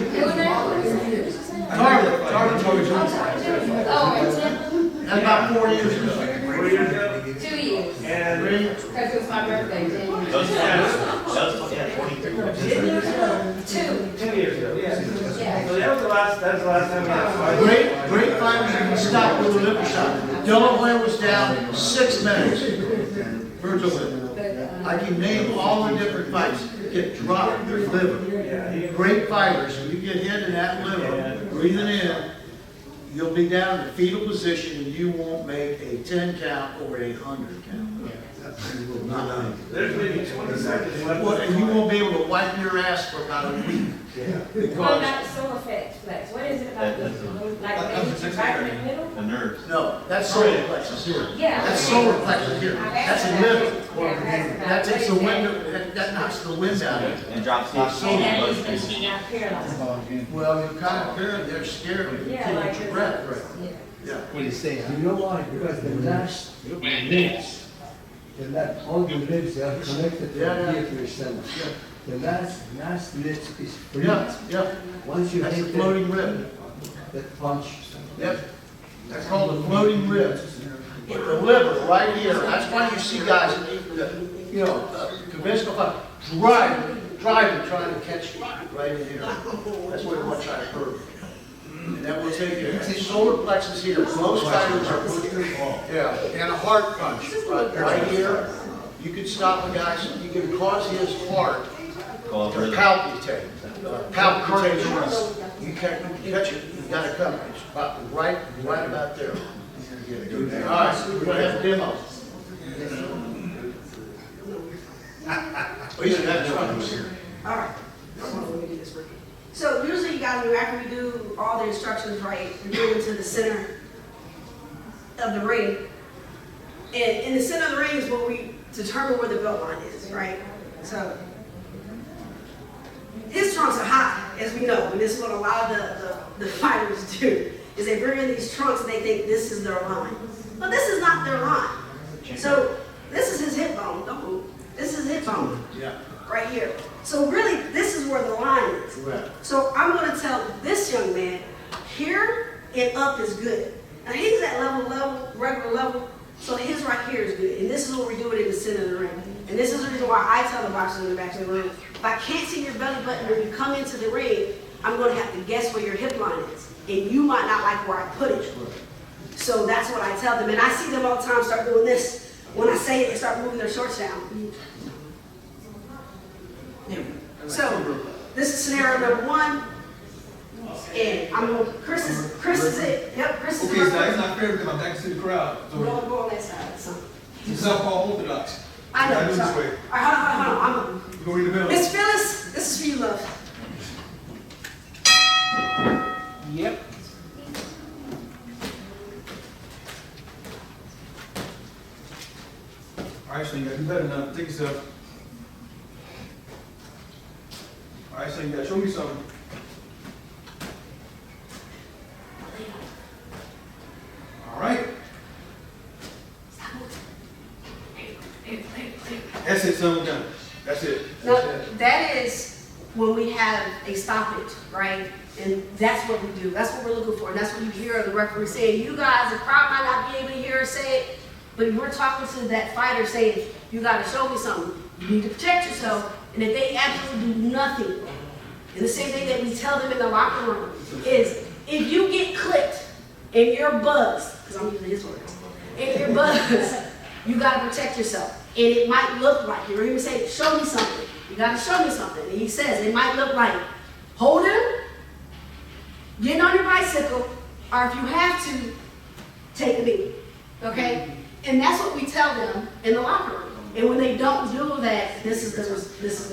Target told you. Oh, That's about 4 years ago. 4 years ago. 2 years. And Because it was my birthday, January. That's 23. 2 years ago, yeah. Yeah. So that was the last time we had a fight. Great fighters can stop with a liver shot. Delaware was down 6 minutes. Virtually. I can name all the different fights. Get dropped their liver. Great fighters, when you get hit in that liver, breathing in, you'll be down in the fetal position and you won't make a 10 count or a 100 count. You will not make it. There's maybe 20 seconds left. Well, and you won't be able to wipe your ass for about a week. What Because about the solar flex? What is it about this? Like maybe right in the middle? The nerves. no, that's solar plexus here. Yeah. That's solar plexus here. That's a liver. Yeah, That takes the wind, that knocks the wind out of it. And drops the And that is being not paralyzed. Well, you're kind of scared, they're scared, you Yeah, can't like get your breath, right? Yeah. Yeah. What do you say? You know why? Because the last limbs, all the limbs, they are connected to Yeah, the yeah. diaphragm center. The last limbs is free. Yeah, yeah. Once you That's hit a floating rib. that punch, Yep. That's called a floating rib. The liver, right here, that's why you see guys, conventional fight, driving, trying to catch you right in here. That's what they want to try to hurt. And that will take you, solar plexus here, most fighters are, yeah, and a heart punch, right here. You can stop a guy, you can cause his heart to palpitate. Palpitation. You can't catch it, you gotta come, it's about right about there. All right, we're gonna have a demo. We should have trucks. All right. Let me do this real quick. So usually you guys, after we do all the instructions right, we bring them to the center of the ring. And in the center of the ring is where we determine where the belt line is, right? So his trunks are high, as we know, and this is what a lot of the fighters do, is they bring in these trunks and they think this is their line. But this is not their line. So this is his hip bone, don't move. This is his hip bone, right here. So really, this is where the line is. Right. So I'm going to tell this young man, here and up is good. Now he's at regular level, so his right here is good. And this is what we do it in the center of the ring. And this is the reason why I tell the boxers in the back of the room, if I can't see your belly button when you come into the ring, I'm going to have to guess where your hip line is. And you might not like where I put it. So that's what I tell them. And I see them all the time start doing this. When I say it, they start moving their shorts down. So this is scenario number 1. And I'm going, Chris is it. Yep, Chris is it. Okay, so it's not fair because I'm back to the crowd. So Go on that side. So. it's Southpaw Orthodox. I know. Do it this Sorry. way. All right, hold on. Go in the middle. Miss Phyllis, this is for you. you, love. Yep. All right, so you gotta do better now. Take yourself. All right, so you gotta show me something. All right. That's it, son, we're done. That's it. No, that is when we have a stoppage, right? And that's what we do. That's what we're looking for. And that's what you hear the referee saying. You guys, the crowd might not be able to hear us say it, but we're talking to that fighter saying, you got to show me something. You need to protect yourself. And if they absolutely do nothing, and the same thing that we tell them in the locker room is, if you get clipped and you're buzzed, because I'm using his word, and you're buzzed, you got to protect yourself. And it might look like, you hear him say, show me something. You got to show me something. And he says, it might look like holding him, getting on your bicycle, or if you have to, take a knee. Okay? And that's what we tell them in the locker room. And when they don't do that, this is the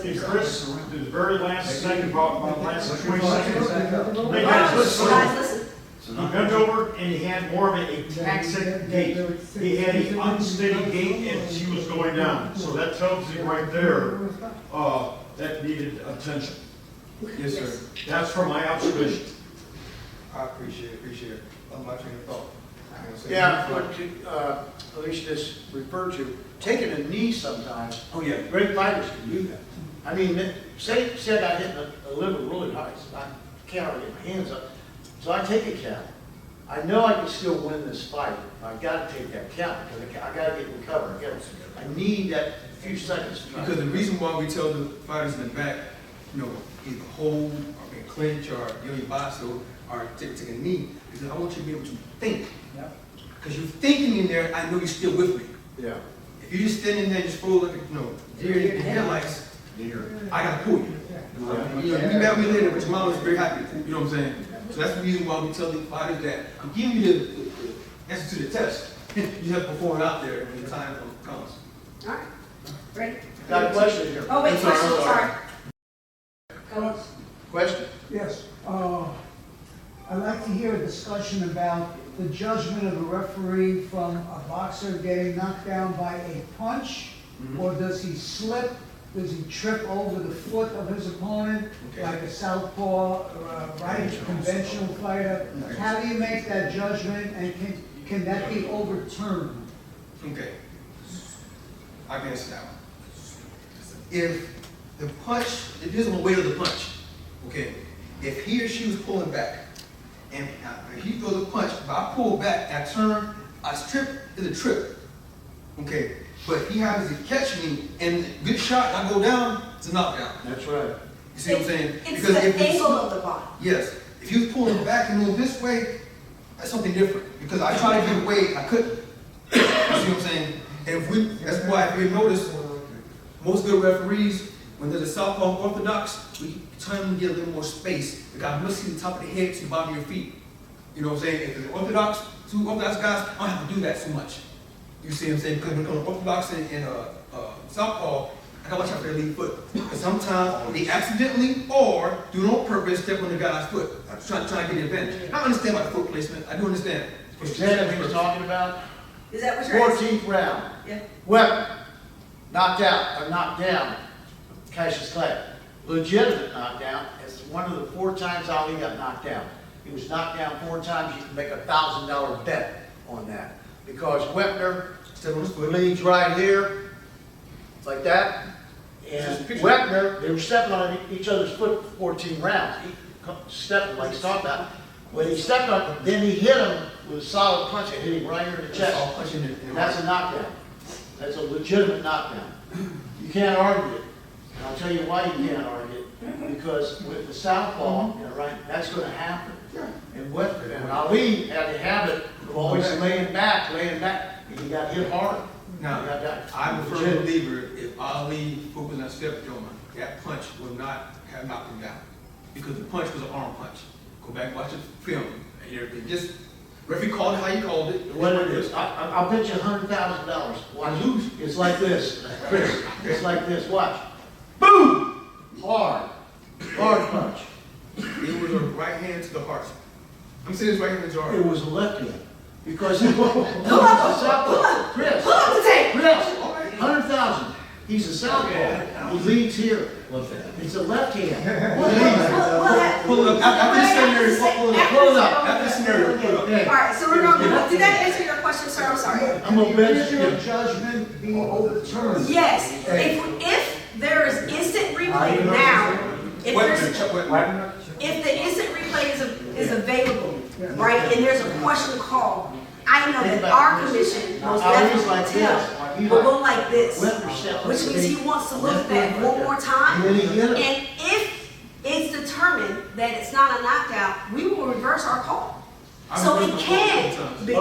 Hey, result. Chris, the very last second, about last 20 seconds. Hey, Guys, guys, listen. listen. He bent over and he had more of a tactic gait. He had an unsteady gait and she was going down. So that tells you right there, that needed attention. Yes, sir. That's from my observation. I appreciate it. I'm my train of thought. Yeah, what Alicia just referred to, taking a knee sometimes. Oh, yeah. Great fighters can do that. I mean, say I got hit in the liver really hard, so I can't hardly get my hands up. So I take a count. I know I can still win this fight. I got to take that count because I got to get recovered. I need that few seconds. Because the reason why we tell the fighters in the back, either hold or clinch or your bicycle or take a knee, because I want you to be able to think. Because you're thinking in there, I know you're still with me. Yeah. If you're just standing there just full like deer in the headlights, I gotta pull you. You be mad at me later, but your mom is very happy. You know what I'm saying? So that's the reason why we tell the fighters that I'm giving you the answer to the test. You have to perform out there when the time comes. All right. Ready? Got a question here. Oh, wait, question, sorry. Question? Yes, I'd like to hear a discussion about the judgment of a referee from a boxer getting knocked down by a punch, or does he slip, does he trip over the foot of his opponent, like a southpaw or a right conventional fighter? How do you make that judgment, and can that be overturned? Okay. I can answer that one. If the punch, it depends on the weight of the punch. Okay. If he or she was pulling back, and he throws a punch, if I pull back, I turn, I trip, it's a trip. Okay. But he happens to catch me, and good shot, I go down, it's a knockdown. That's right. You see what I'm saying? It's the angle of the body. Yes. If he was pulling back and moving this way, that's something different. Because I tried to get away, I couldn't. You see what I'm saying? And that's why if you notice, most good referees, when there's a southpaw orthodox, we try to get a little more space. Because I must see the top of the head to the bottom of your feet. You know what I'm saying? If it's orthodox, two orthodox guys, I don't have to do that so much. You see what I'm saying? Because when it comes to orthodox and southpaw, I gotta watch out for their lead foot. Because sometimes they accidentally or do it on purpose step on the guy's foot. I'm trying to get the advantage. I understand about the foot placement. I do understand. Is that what he's talking about? Is that what you're asking? 14th round. Yeah. Weapon. Knocked out or knocked down. Cassius Clay. Legitimate knockdown. It's one of the 4 times Ali got knocked down. He was knocked down 4 times. You can make a $1,000 bet on that. Because Wepner leads right here, like that. And Wepner, they were stepping on each other's foot for 14 rounds. He stepped like he's talking about. When he stepped on, then he hit him with a solid punch and hit him right here in the chest. And that's a knockdown. That's a legitimate knockdown. You can't argue it. And I'll tell you why you can't argue it. Because with the southpaw, right, that's going to happen. And Ali had the habit of always laying back, and he got hit hard. Now, I'm a firm believer if Ali focused on step Joma, that punch would not have knocked him down. Because the punch was an arm punch. Go back and watch the film. And everything. Just, referee called it how you called it. What it is, I'll bet you $100,000. Watch. Lose. It's like this, Chris. It's like this. Watch. Boom! Hard. hand to the heart. I'm saying this right here in the jar. It was a left hand. Because he Pull up, Chris, pull up the tape. Chris, 100,000. He's a southpaw. He leads here. It's a left hand. Pull it up. After this scenario, pull it up. After this scenario, pull it up. All right, so we're gonna, did that answer your question, sir? I'm sorry. I'm gonna bet Should your judgment be overturned? Yes, if there is instant replay now, if the instant replay is available, right, and there's a question call, I know that our commission will definitely will go like this, which means he wants to look at that one more time, and if it's determined that it's not a knockout, we will reverse our call. So it can be,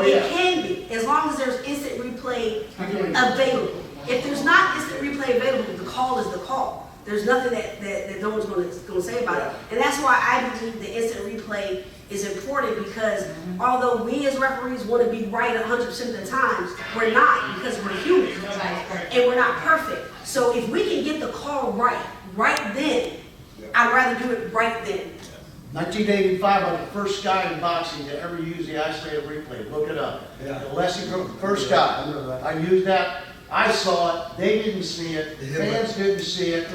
as long as there's instant replay available. If there's not instant replay available, the call is the call. There's nothing that no one's going to say about it. And that's why I believe the instant replay is important, because although we as referees want to be right 100% of the time, we're not, because we're human and we're not perfect. So if we can get the call right then, I'd rather do it right then. 1985, I'm the first guy in boxing to ever use the isolated replay. Look it up. The Leslie Group, first guy. I used that. I saw it. They didn't see it. Fans didn't see it.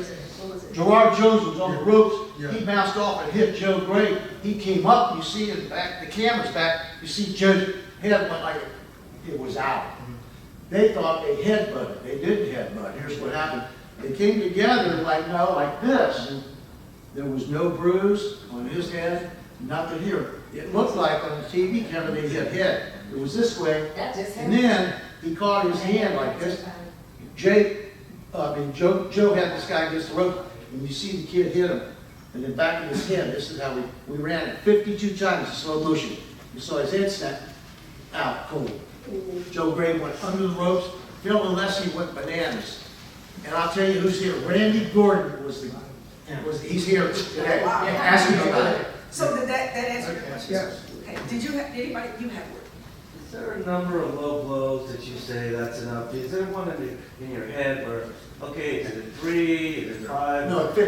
Gerard Jones was on the ropes. He bounced off and hit Joe Gray. He came up. You see it back. The camera's back. You see Joe's head went like it was out. They thought they headbutted. They didn't headbutt. Here's what happened. They came together like this. And there was no bruise on his head, nothing here. It looked like on the TV camera they hit head. It was this way. And then he caught his hand like this. Joe had this guy against the rope, and you see the kid hit him. And then back in his head, this is how we ran it 52 times in slow motion. You saw his head snap out cold. Joe Gray went under the ropes. Phil and Leslie went bananas. And I'll tell you who's here. Randy Gordon he's here today. Ask him about it. So did that answer your question? Yes. Okay. Did you have one? Is there a number of low blows that you say that's enough? Is there one in your head where, okay, is it 3, is it 5? No, 50. It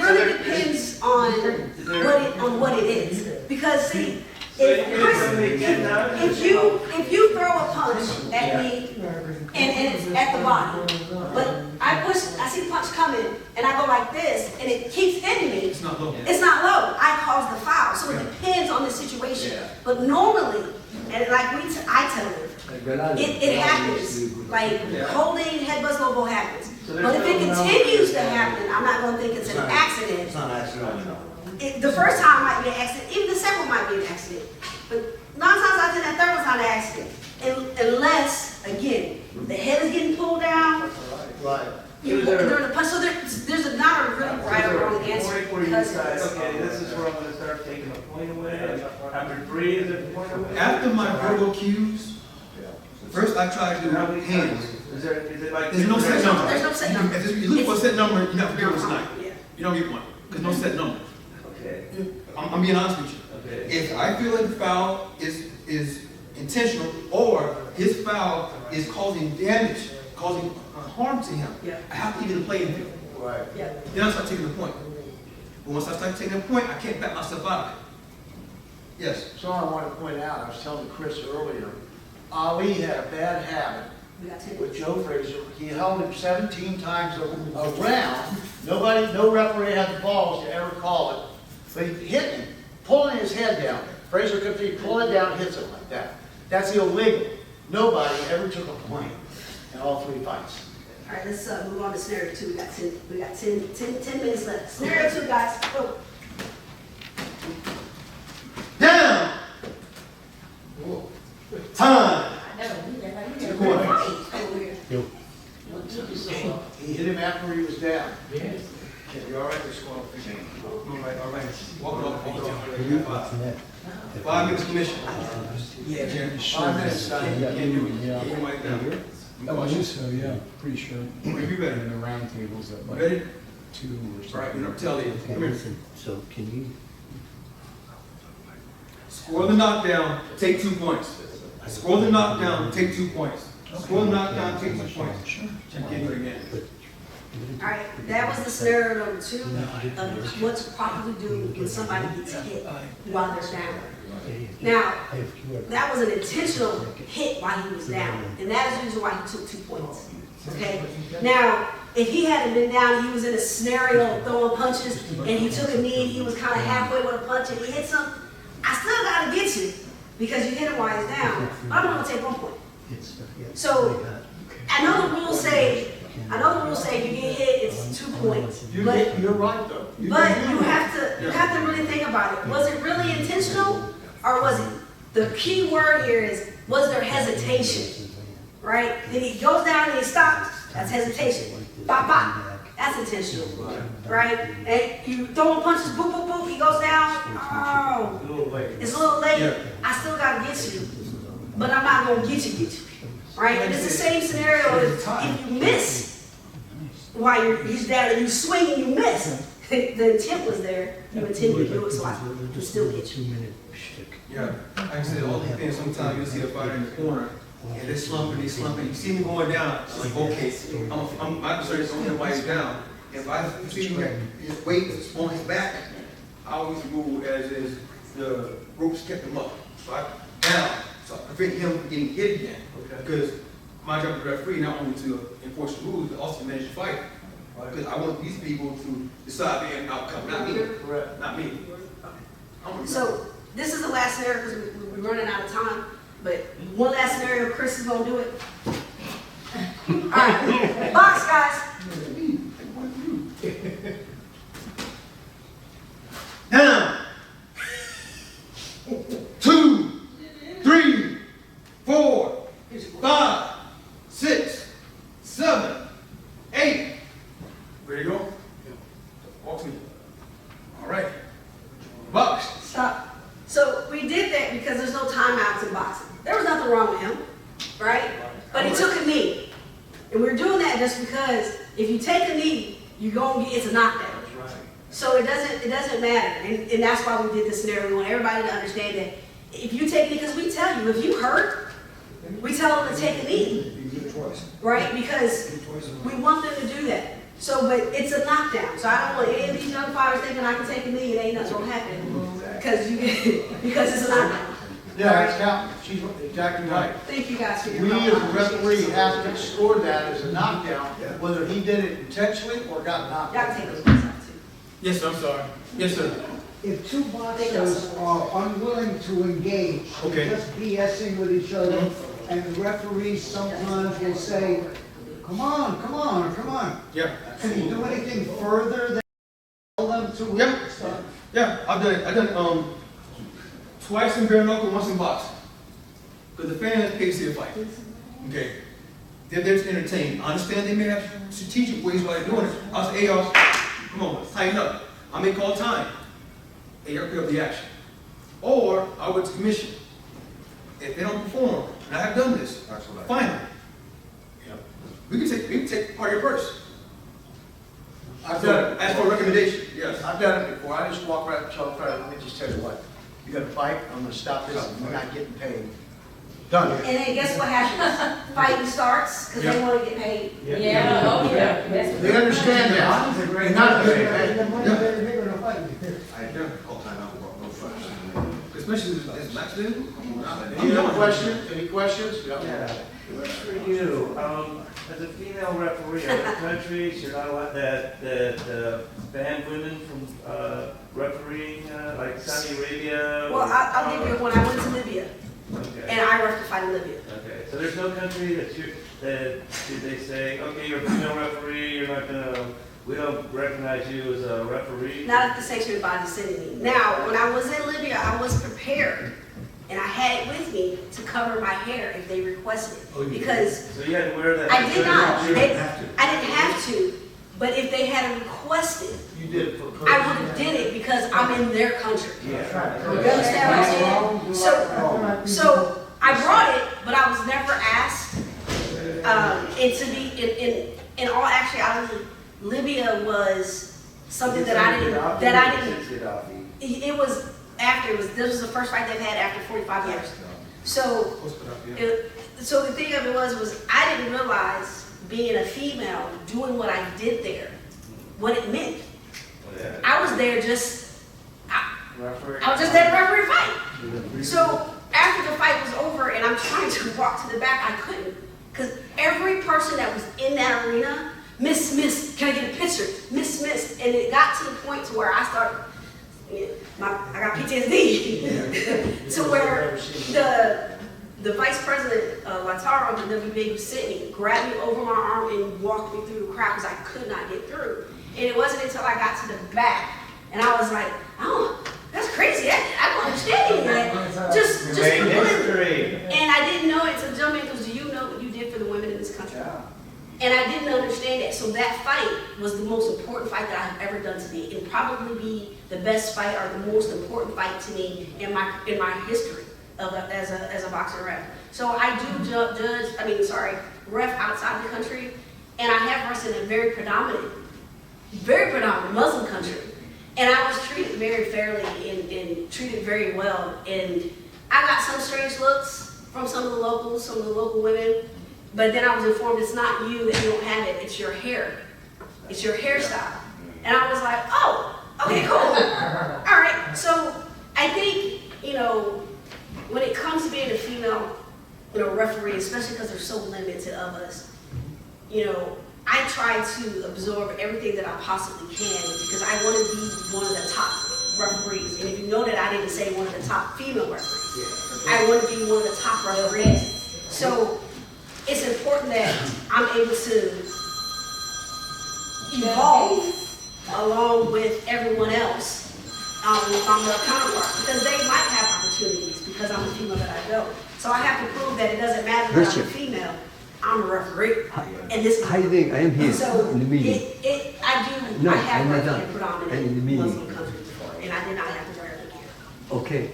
really depends on what it is. Because see, if you throw a punch at me and it's at the bottom, but I see the punch coming and I go like this and it keeps hitting me, it's not low. I cause the foul. So it depends on the situation. But normally, and like I tell them, it happens. Like holding, headbutts, low blow happens. But if it continues to happen, I'm not going to think it's an accident. It's not an accident. The first time might be an accident, even the second one might be an accident. But 9 times out of 10, that third one's not an accident. Unless, again, the head is getting pulled down. During the punch. So there's not a really right or wrong answer. Because okay, this is where I'm going to start taking a point away. After 3, is it a point away? After my verbal cues, first I try to do hands. Is it like there's no set number? There's no set number. If you look for a set number, you're not forgetting tonight. You don't get one. There's no set number. Okay. I'm being honest with you. Okay. If I feel like the foul is intentional or his foul is causing damage, causing harm to him, I have to even play in field. Right. Then I start taking the point. But once I start taking the point, I can't back myself out of it. Yes. So I want to point out, I was telling Chris earlier, Ali had a bad habit with Joe Frazier. He held him 17 times around. No referee had the balls to ever call it. But he hit him, pulling his head down. Frazier could be pulling it down and hits him like that. That's illegal. Nobody ever took a point in all 3 fights. All right, let's move on to scenario 2. We got 10 minutes left. Scenario 2, guys. Go. Down. Time. He hit him after he was down. You all right? All right. Walk it off. 5 minutes commission. Yeah, 5 minutes. I believe so, yeah, pretty sure. Are you ready? In the round tables at like Ready? 2 or something. All right, I'm telling you. Come here. So can you? Score the knockdown, take 2 points. Score the knockdown, take 2 points. One knockdown takes the points. And get it again. All right, that was the scenario number 2 of what to properly do when somebody gets hit while they're down. Now, that was an intentional hit while he was down, and that is the reason why he took 2 points. Okay? Now, if he hadn't been down, he was in a scenario of throwing punches, and he took a knee, he was kind of halfway with a punch, and he hit something, I still gotta get you, because you hit him while he's down, but I'm gonna take 1 point. So, I know the rules say if you get hit, it's 2 points. But You're right, though. but you have to really think about it. Was it really intentional, or was it? The key word here is, was there hesitation? Right? Then he goes down and he stops. That's hesitation. Bop bop. That's intentional. Right? And you throwing punches, boop boop boop. He goes down. Oh, it's a little late. I still gotta get you, but I'm not gonna get you. Right? And it's the same scenario if you miss while he's down and you swing and you miss. The intent was there. You intended to do it, so I can still get you. Yeah, like I said, all depends. Sometimes you'll see a fighter in the corner, and they're slumping. You see me going down, I'm like, okay, I'm sorry, it's only why he's down. If I see his weight is on his back, I always move as is the ropes kept him up. So I down, so I prevent him from getting hit again. Because my job as a referee, not only to enforce the rules, but also to manage the fight. Because I want these people to decide the end outcome, not me. Correct. Not me. So this is the last scenario because we're running out of time. But one last scenario, Chris is gonna do it. All right, box, guys. Down. 2, 3, 4, 5, 6, 7, 8. Ready to go? Walk me. All right. Box. Stop. So we did that because there's no timeouts in boxing. There was nothing wrong with him, right? But he took a knee. And we're doing that just because if you take a knee, it's a knockdown. So it doesn't matter. And that's why we did this scenario. We want everybody to understand that if you take a knee, because we tell you, if you hurt, we tell them to take a knee. Right? Because we want them to do that. So, but it's a knockdown. So I don't want any of these young fighters thinking I can take a knee and ain't nothing gonna happen. Because it's a knockdown. Yeah, it's counting. She's exactly right. Thank you guys for your We help. as a referee have to score that as a knockdown, whether he did it intentionally or got knocked Y'all out. can take those ones out too. Yes, sir, I'm sorry. Yes, sir. If two boxers are unwilling to engage, Okay. just BSing with each other, and the referee sometimes will say, come on, come on, come on. Yeah. Can he do anything further than tell them to? Yeah. Yeah, I've done it twice in bare knuckle, once in boxing. Because the fans pay to see a fight. Okay. They're there to entertain. I understand they may have strategic ways why they're doing it. I'll say, hey, y'all, come on, let's tighten up. I may call time. Hey, y'all pick up the action. Or I would commission. If they don't perform, and I have done this, finally, we can take part of your purse. I've done it. Ask for a recommendation. Yes. I've done it before. I just walk right up to the front. Let me just tell you what. You got to fight. I'm going to stop this. We're not getting paid. Done. And then guess what happens? Fighting starts because they want to get paid. Yeah, oh, yeah. They understand that. They're not getting paid. I call time out. Especially this match then. Any other questions? Any questions? Yeah. For you, as a female referee, are there countries you're not allowed that ban women from refereeing, like Saudi Arabia? Well, I'll give you one. I went to Libya. Okay. And I refed a fight in Libya. Okay, so there's no country that they say, okay, you're a female referee, we don't recognize you as a referee? Not if the sanctioning body sending me. Now, when I was in Libya, I was prepared. And I had it with me to cover my hair if they requested it. Because so you had to wear that? I did not. You didn't have to. I didn't have to. But if they had requested, You did it for I would have did it because I'm in their country. Yeah. You understand what I'm saying? So I brought it, but I was never asked. And to be in all actuality, Libya was something that I didn't. It was after. This was the first fight they've had after 45 years. So so the thing of it was I didn't realize being a female, doing what I did there, what it meant. I was there just, I was just there to referee a fight. So after the fight was over and I'm trying to walk to the back, I couldn't. Because every person that was in that arena, miss, can I get a picture? Miss. And it got to the point to where I started, I got PTSD. To where the vice president, Lataro, the WBA, was sitting, grabbed me over my arm and walked me through the crowd because I could not get through. And it wasn't until I got to the back and I was like, oh, that's crazy. I don't understand that. Just history. And I didn't know it. So gentlemen, because do you know what you did for the women in this country? Yeah. And I didn't understand that. So that fight was the most important fight that I've ever done to me. It'll probably be the best fight or the most important fight to me in my history as a boxing ref. So I do ref outside the country, and I have wrestled in a very predominant Muslim country. And I was treated very fairly and treated very well. And I got some strange looks from some of the local women. But then I was informed it's not you that you don't have it, it's your hair. It's your hairstyle. And I was like, oh, okay, cool. All right. So I think, when it comes to being a female, referee, especially because there's so limited of us, I try to absorb everything that I possibly can because I want to be one of the top referees. And if you know that I didn't say one of the top female referees, I want to be one of the top referees. So it's important that I'm able to evolve along with everyone else with my male counterparts because they might have opportunities because I'm a female that I don't. So I have to prove that it doesn't matter that I'm a female. I'm a referee, and this. I think I am here so in the meeting. I have worked in predominant Muslim countries before, and I did not have to wear it again. Okay,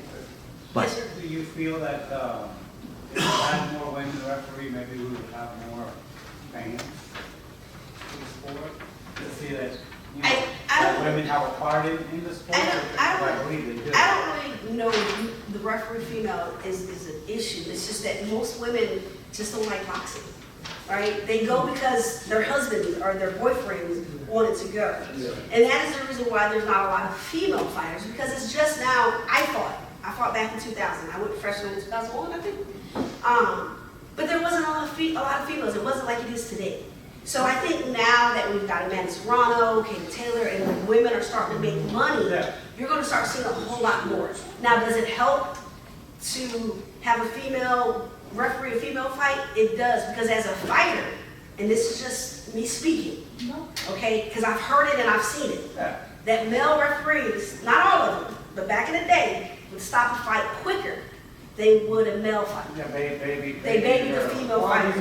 but Yes, sir. Do you feel that if we had more women referee, maybe we would have more fans in the sport? To see that, that women have a part in the sport? I believe they do. I don't really know if the referee female is an issue. It's just that most women just don't like boxing, right? They go because their husband or their boyfriend wanted to go. And that is the reason why there's not a lot of female fighters because it's just now, I fought back in 2000. I went professional in 2001, I think. But there wasn't a lot of females. It wasn't like it is today. So I think now that we've got Amanda Serrano, Katie Taylor, and women are starting to make money, you're going to start seeing a whole lot more. Now, does it help to have a female referee a female fight? It does, because as a fighter, and this is just me speaking, okay, because I've heard it and I've seen it, that male referees, not all of them, but back in the day, would stop a fight quicker they would a male fight. Yeah, baby the female fight.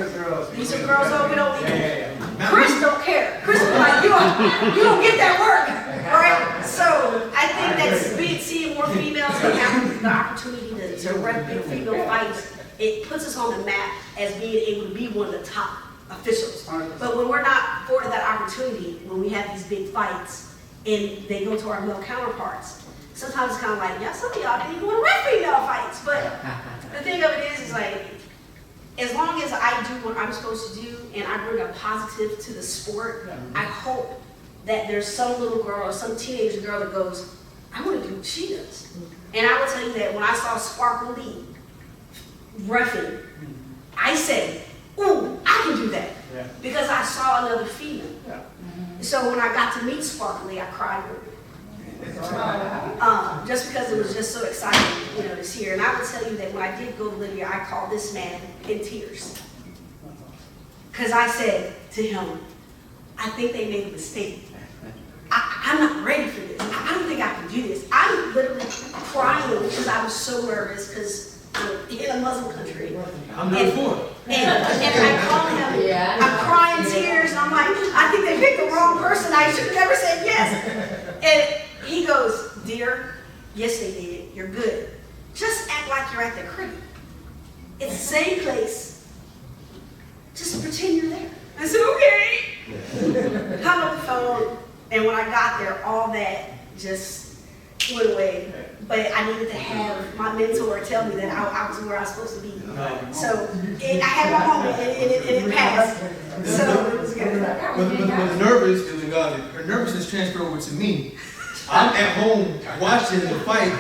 These are girls, we don't need Chris don't care. Chris is like, you don't get that work, right? So I think that's seeing more females and having the opportunity to rep in female fights, it puts us on the map as being able to be one of the top officials. But when we're not afforded that opportunity, when we have these big fights and they go to our male counterparts, sometimes it's kind of like, yeah, some of y'all didn't even want to ref female fights. But the thing of it is like, as long as I do what I'm supposed to do and I bring a positive to the sport, I hope that there's some little girl or some teenage girl that goes, I want to do what she does. And I will tell you that when I saw Sparkle Lee reffing, I said, ooh, I can do that. Because I saw another female. So when I got to meet Sparkle Lee, I cried with her. Just because it was just so exciting, to see her. And I would tell you that when I did go to Libya, I called this man in tears. Because I said to him, I think they made a mistake. I'm not ready for this. I don't think I can do this. I'm literally crying because I was so nervous because I'm in a Muslim country. I'm not for it. And I call him, I'm crying tears, and I'm like, I think they picked the wrong person. I should have never said yes. And he goes, dear, yes they did. You're good. Just act like you're at the crib. It's the same place. Just pretend you're there. I said, okay. Hung up the phone, and when I got there, all that just went away. but I needed to have my mentor tell me that I was where I was supposed to be. So I had my moment and it passed. So it was good. But nervous is her nervousness transferred over to me. I'm at home watching the fight,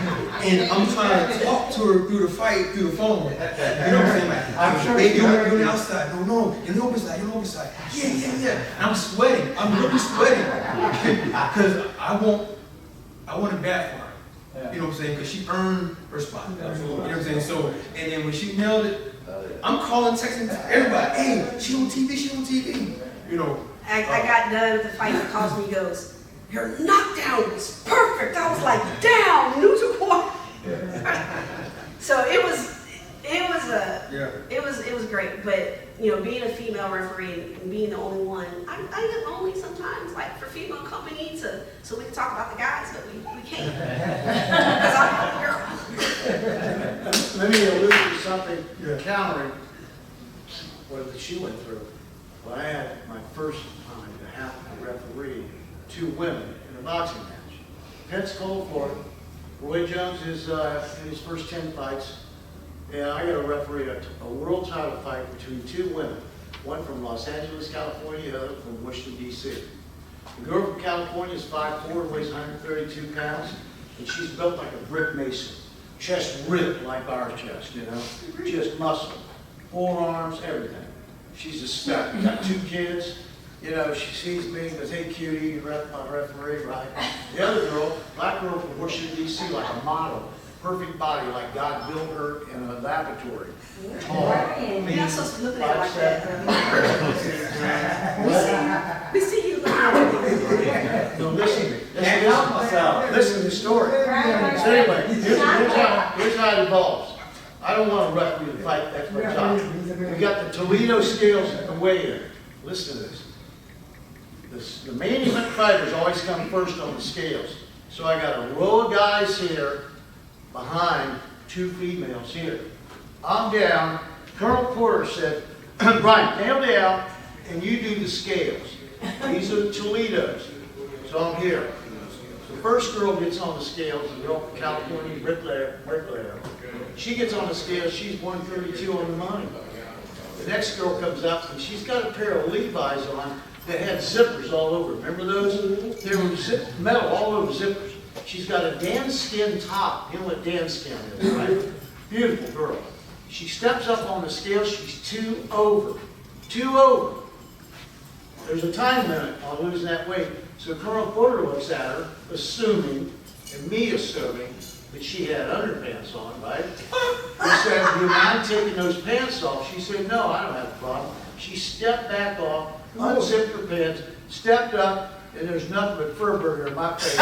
and I'm trying to talk to her through the fight, through the phone. You know what I'm saying? Like, I'm sure hey, you're on the outside. No, you're on the open side. You're on the open side. Yeah. And I'm sweating. I'm really sweating because I want it bad for her. You know what I'm saying? Because she earned her spot. You know what I'm saying? So, and then when she nailed it, I'm calling, texting everybody. Hey, she on TV. You know. I got done with the fight and calls me, goes, your knockdown was perfect. I was like, down, neutral court. So it was great. But you know, being a female referee and being the only one, I get lonely sometimes. Like for female company so we can talk about the guys, but we can't. Because I'm a girl. Let me allude to something countering what she went through. Well, I had my first time to have to referee 2 women in a boxing match. Pensacola, Florida. Roy Jones is in his first 10 fights. And I got to referee a world title fight between 2 women. One from Los Angeles, California, the other from Washington, D.C. The girl from California is 5'4", weighs 132 pounds, and she's built like a brick mason. Chest ripped like our chest, you know? Just muscle, forearms, everything. She's a spec. Got 2 kids. You know, she sees me and goes, hey, cutie, you're my referee, right? The other girl, black girl from Washington, D.C., like a model. Perfect body, like God built her in a laboratory. Tall, You're not supposed to look at it 5'7". like that. We see you looking at it. No, listen to the story. So anyway, here's how it evolves. I don't want to referee the fight, that's my job. We got the Toledo scales at the weigh-in. Listen to this. The main event fighters always come first on the scales. So I got a row of guys here behind 2 females here. I'm down. Colonel Porter said, Brian, nail down and you do the scales. These are the Toledos. So I'm here. The first girl gets on the scales, the girl from California, bricklayer. She gets on the scales, she's 132 on the money. The next girl comes up and she's got a pair of Levi's on that had zippers all over. Remember those? They were metal all over zippers. She's got a Dan skin top. You know what Dan skin is, right? Beautiful girl. She steps up on the scale, she's 2 over. 2 over. There's a time limit on losing that weight. So Colonel Porter looks at her, assuming, and me assuming, that she had underpants on, right? He said, do you mind taking those pants off? She said, no, I don't have a problem. She stepped back off, unzipped her pants, stepped up, and there's nothing but fur burger in my face.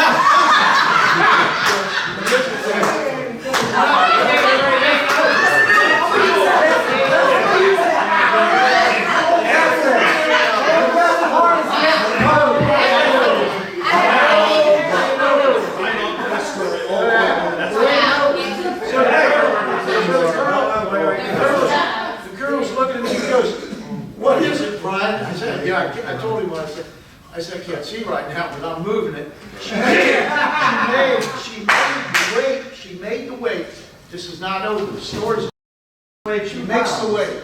The colonel's looking at me and goes, what is it, Brian? I said, yeah, I told him what I said. I said, I can't see right now, but I'm moving it. She made the weight. This is not over. The story's she makes the weight.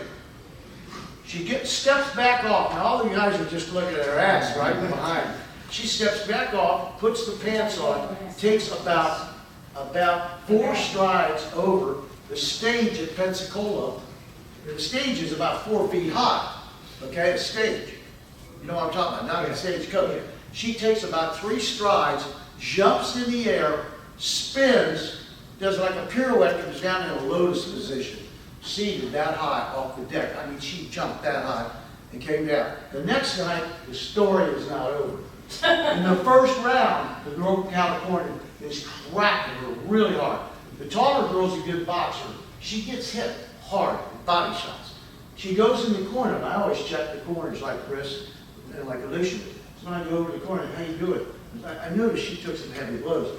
She steps back off. Now all the guys are just looking at her ass right behind. She steps back off, puts the pants on, takes about 4 strides over the stage at Pensacola. The stage is about 4 feet high. Okay, the stage. You know what I'm talking about, not a stagecoach. She takes about 3 strides, jumps in the air, spins, does like a pirouette, comes down in a lotus position, seated that high off the deck. I mean, she jumped that high and came down. The next night, the story is not over. In the first round, the girl from California is cracking her really hard. The taller girl's a good boxer. She gets hit hard with body shots. She goes in the corner, and I always check the corners like Chris and like Alicia. So when I go over to the corner, how you doing? I noticed she took some heavy blows.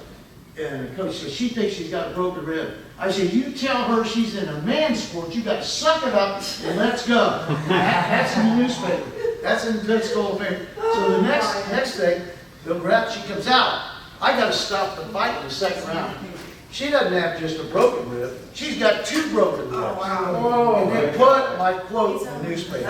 And the coach says, she thinks she's got a broken rib. I said, you tell her she's in a man's sport, you got to suck it up and let's go. That's in the newspaper. That's in the Pensacola paper. So the next day, the rep, she comes out. I got to stop the fight in the second round. She doesn't have just a broken rib, she's got 2 broken ribs. wow. And they put my quote in the newspaper.